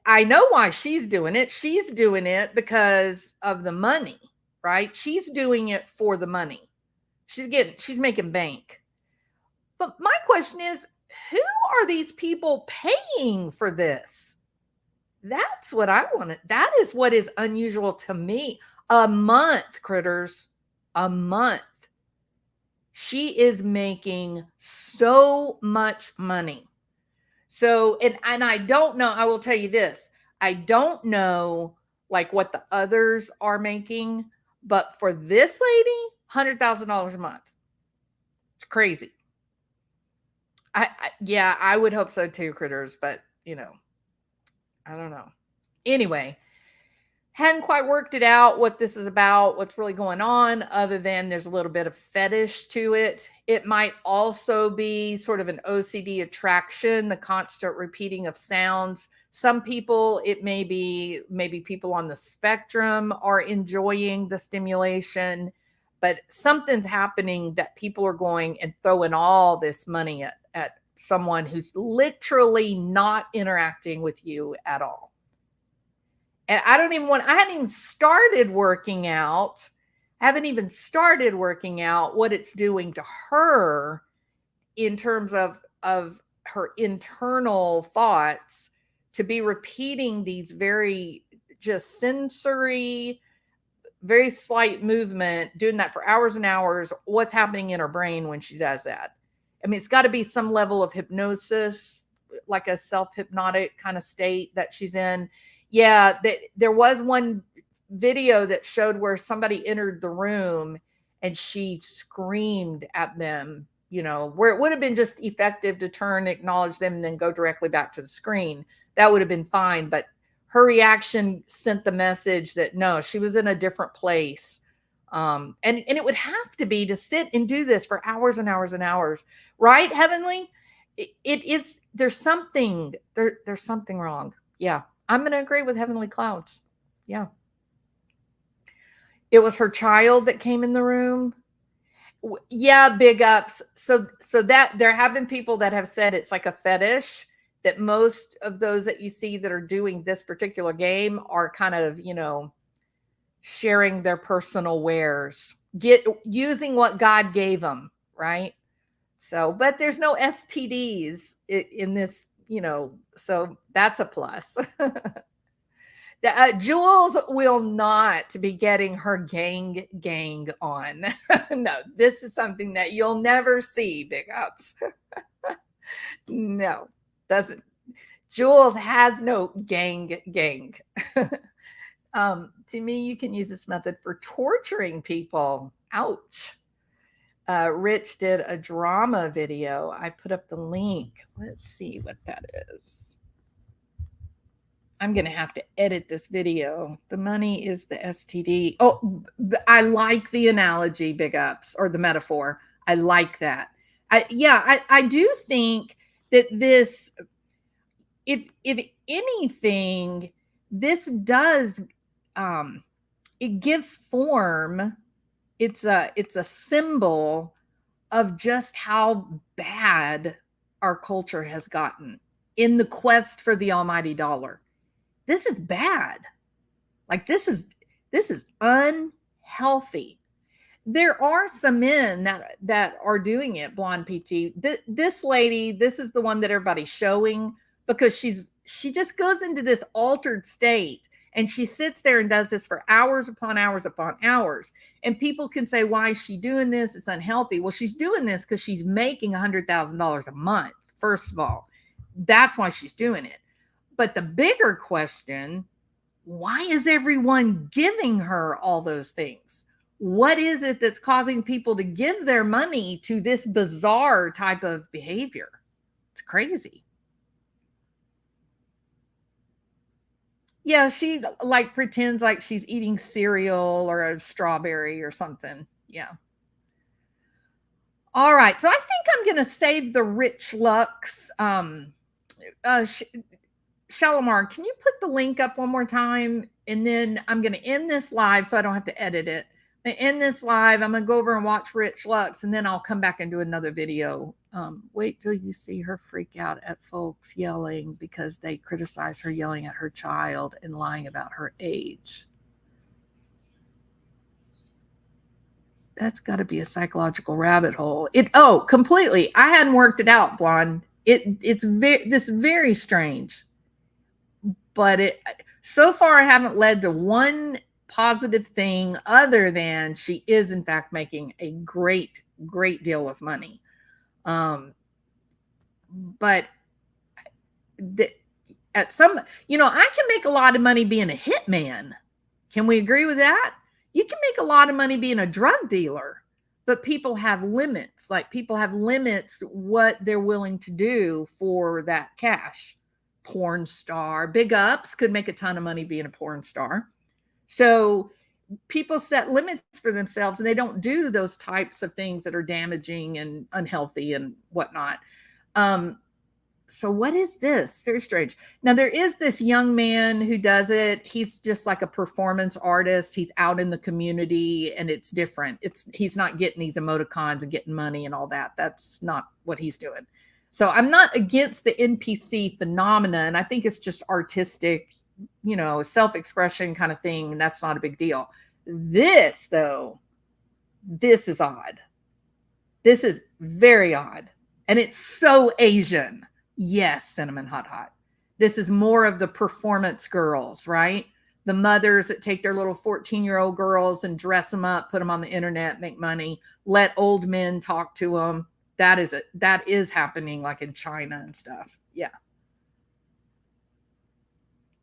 I know why she's doing it. She's doing it because of the money, right? She's doing it for the money. She's making bank. But my question is, who are these people paying for this? That's what I wanted. That is what is unusual to me. A month, critters, a month. She is making so much money. So, and I don't know, I will tell you this. I don't know like what the others are making, but for this lady, $100,000 a month. It's crazy. Yeah, I would hope so too, critters, but I don't know. Anyway, hadn't quite worked it out what this is about, what's really going on, other than there's a little bit of fetish to it. It might also be sort of an OCD attraction, the constant repeating of sounds. Some people, it may be maybe people on the spectrum are enjoying the stimulation, but something's happening that people are going and throwing all this money at someone who's literally not interacting with you at all. And I hadn't even started working out. Haven't even started working out what it's doing to her in terms of her internal thoughts, to be repeating these very just sensory, very slight movement, doing that for hours and hours. What's happening in her brain when she does that? I mean, it's got to be some level of hypnosis, like a self-hypnotic kind of state that she's in. Yeah, there was one video that showed where somebody entered the room and she screamed at them, where it would have been just effective to turn, acknowledge them, and then go directly back to the screen. That would have been fine. But her reaction sent the message that no, she was in a different place. And it would have to be to sit and do this for hours and hours and hours. Right, Heavenly? It is, there's something wrong. Yeah. I'm going to agree with Heavenly Clouds. Yeah. It was her child that came in the room. Yeah, big ups. So that there have been people that have said it's like a fetish, that most of those that you see that are doing this particular game are kind of, sharing their personal wares, using what God gave them, right? So, but there's no STDs in this, so that's a plus. Jules will not be getting her gang on. No, this is something that you'll never see, big ups. No, doesn't. Jules has no gang. To me, you can use this method for torturing people. Ouch. Rich did a drama video. I put up the link. Let's see what that is. I'm going to have to edit this video. The money is the STD. Oh, I like the analogy, big ups, or the metaphor. I like that. I do think that this, if anything, this does, it gives form. It's a symbol of just how bad our culture has gotten in the quest for the almighty dollar. This is bad. Like this is unhealthy. There are some men that are doing it, Blonde PT. This lady, this is the one that everybody's showing, because she just goes into this altered state. And she sits there and does this for hours upon hours upon hours. And people can say, why is she doing this? It's unhealthy. Well, she's doing this because she's making $100,000 a month. First of all, that's why she's doing it. But the bigger question, why is everyone giving her all those things? What is it that's causing people to give their money to this bizarre type of behavior? It's crazy. Yeah, she like pretends like she's eating cereal or a strawberry or something. Yeah. All right. So I think I'm going to save the Rich Lux. Shalimar, can you put the link up one more time? And then I'm going to end this live so I don't have to edit it. I'm going to end this live. I'm going to go over and watch Rich Lux, and then I'll come back and do another video. Wait till you see her freak out at folks yelling because they criticize her yelling at her child and lying about her age. That's got to be a psychological rabbit hole. Completely. I hadn't worked it out, Blonde. This very strange, but so far I haven't led to one positive thing other than she is in fact making a great deal of money. But at some, I can make a lot of money being a hitman. Can we agree with that? You can make a lot of money being a drug dealer, but people have limits. Like, people have limits what they're willing to do for that cash. Porn star, big ups, could make a ton of money being a porn star. So people set limits for themselves, and they don't do those types of things that are damaging and unhealthy and whatnot. So what is this? Very strange. Now, there is this young man who does it. He's just like a performance artist. He's out in the community, and it's different. He's not getting these emoticons and getting money and all that. That's not what he's doing. So I'm not against the NPC phenomena, and I think it's just artistic, self-expression kind of thing, and that's not a big deal. This, though, this is odd. This is very odd, and it's so Asian. Yes, Cinnamon Hot Hot. This is more of the performance girls, right? The mothers that take their little 14-year-old girls and dress them up, put them on the internet, make money, let old men talk to them. That is happening, like in China and stuff. Yeah.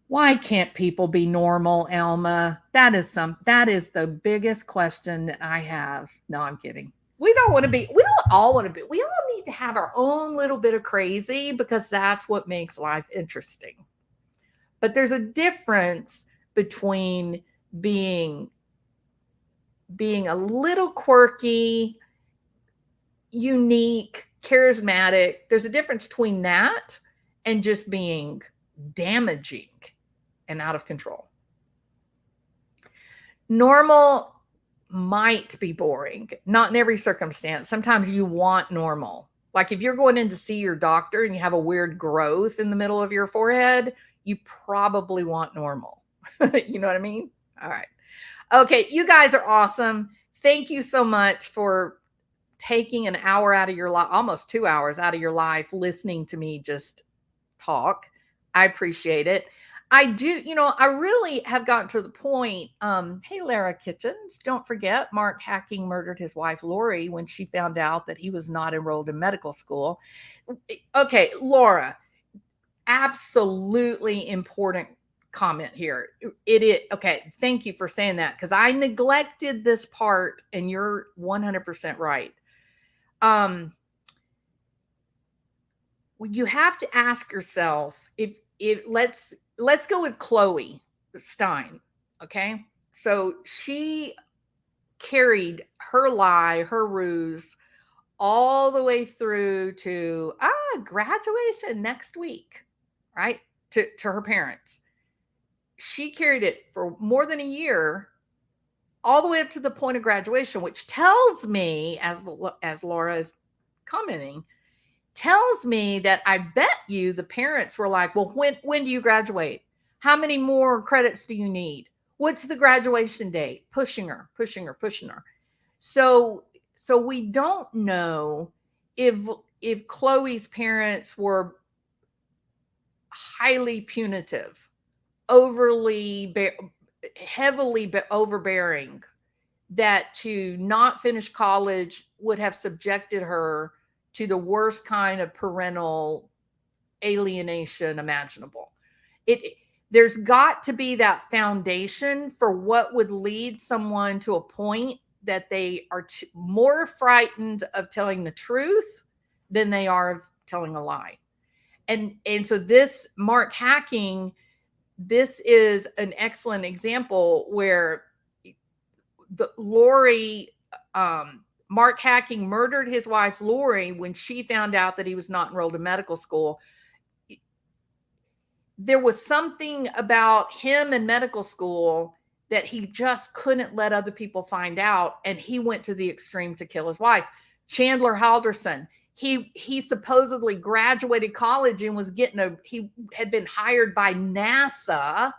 Why can't people be normal, Elma? That is the biggest question that I have. No, I'm kidding. We don't all want to be. We all need to have our own little bit of crazy, because that's what makes life interesting. But there's a difference between being a little quirky, unique, charismatic. There's a difference between that and just being damaging and out of control. Normal might be boring, not in every circumstance. Sometimes you want normal. Like if you're going in to see your doctor and you have a weird growth in the middle of your forehead, you probably want normal. You know what I mean? All right. Okay, you guys are awesome. Thank you so much for taking an hour out of your life, almost 2 hours out of your life, listening to me just talk. I appreciate it. I do, I really have gotten to the point. Hey, Lara Kitchens, don't forget, Mark Hacking murdered his wife, Lori, when she found out that he was not enrolled in medical school. Okay, Laura, absolutely important comment here. Okay, thank you for saying that, because I neglected this part, and you're 100% right. You have to ask yourself, if let's go with Chloe Stein. Okay. So she carried her lie, her ruse, all the way through to graduation next week, right? To her parents. She carried it for more than a year, all the way up to the point of graduation, which tells me, as Laura is commenting, tells me that I bet you the parents were like, well, when do you graduate? How many more credits do you need? What's the graduation date? Pushing her. So we don't know if Chloe's parents were highly punitive, heavily overbearing, that to not finish college would have subjected her to the worst kind of parental alienation imaginable. There's got to be that foundation for what would lead someone to a point that they are more frightened of telling the truth than they are of telling a lie. And so this Mark Hacking, this is an excellent example where Mark Hacking murdered his wife, Lori, when she found out that he was not enrolled in medical school. There was something about him in medical school that he just couldn't let other people find out, and he went to the extreme to kill his wife. Chandler Halderson, he supposedly graduated college and he had been hired by NASA.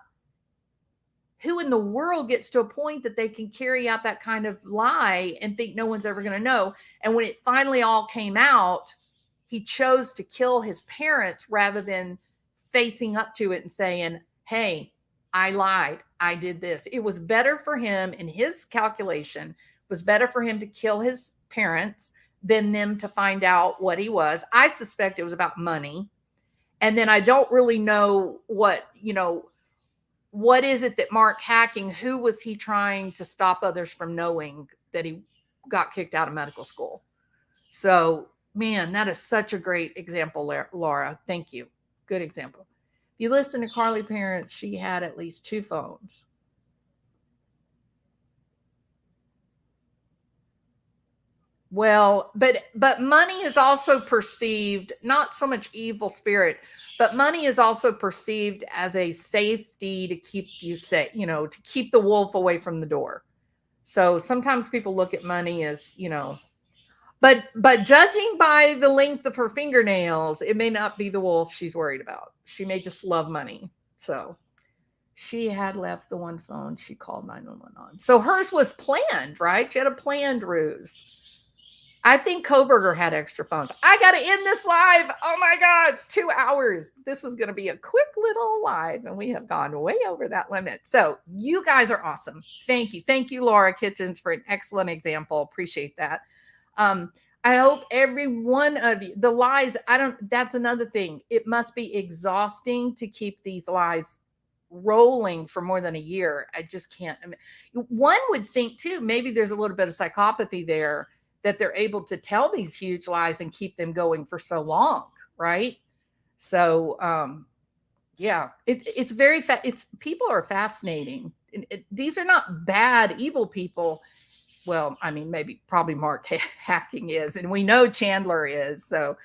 Who in the world gets to a point that they can carry out that kind of lie and think no one's ever going to know? And when it finally all came out, he chose to kill his parents rather than facing up to it and saying, hey, I lied. I did this. It was better for him, in his calculation, was better for him to kill his parents than them to find out what he was. I suspect it was about money. And then I don't really know what is it that Mark hacking, who was he trying to stop others from knowing that he got kicked out of medical school? So, man, that is such a great example, Laura. Thank you. Good example. If you listen to Carlee parents, she had at least 2 phones. Well, but money is also perceived, not so much evil spirit, but money is also perceived as a safety to keep you safe, to keep the wolf away from the door. So sometimes people look at money as, but judging by the length of her fingernails, it may not be the wolf she's worried about. She may just love money. So she had left the one phone she called 911 on. So hers was planned, right? She had a planned ruse. I think Koberger had extra phones. I got to end this live. Oh my God, 2 hours. This was going to be a quick little live, and we have gone way over that limit. So you guys are awesome. Thank you. Thank you, Laura Kitchens, for an excellent example. Appreciate that. I hope every one of you, the lies, that's another thing. It must be exhausting to keep these lies rolling for more than a year. I just can't. One would think too, maybe there's a little bit of psychopathy there, that they're able to tell these huge lies and keep them going for so long, right? So, yeah, it's very people are fascinating. These are not bad, evil people. Well, I mean, probably Mark hacking is, and we know Chandler is. So,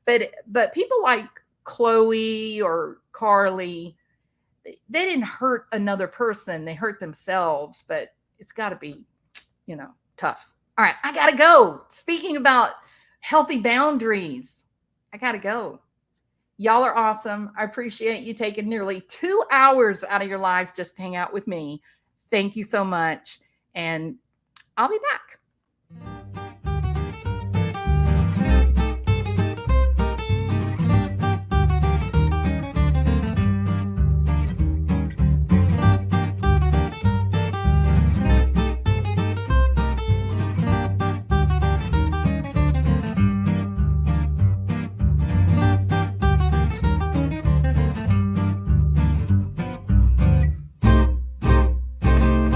but people like Chloe or Carlee, they didn't hurt another person; they hurt themselves. But it's got to be, tough. All right, I got to go. Speaking about healthy boundaries, I got to go. Y'all are awesome. I appreciate you taking nearly 2 hours out of your life just to hang out with me. Thank you so much. And I'll be back.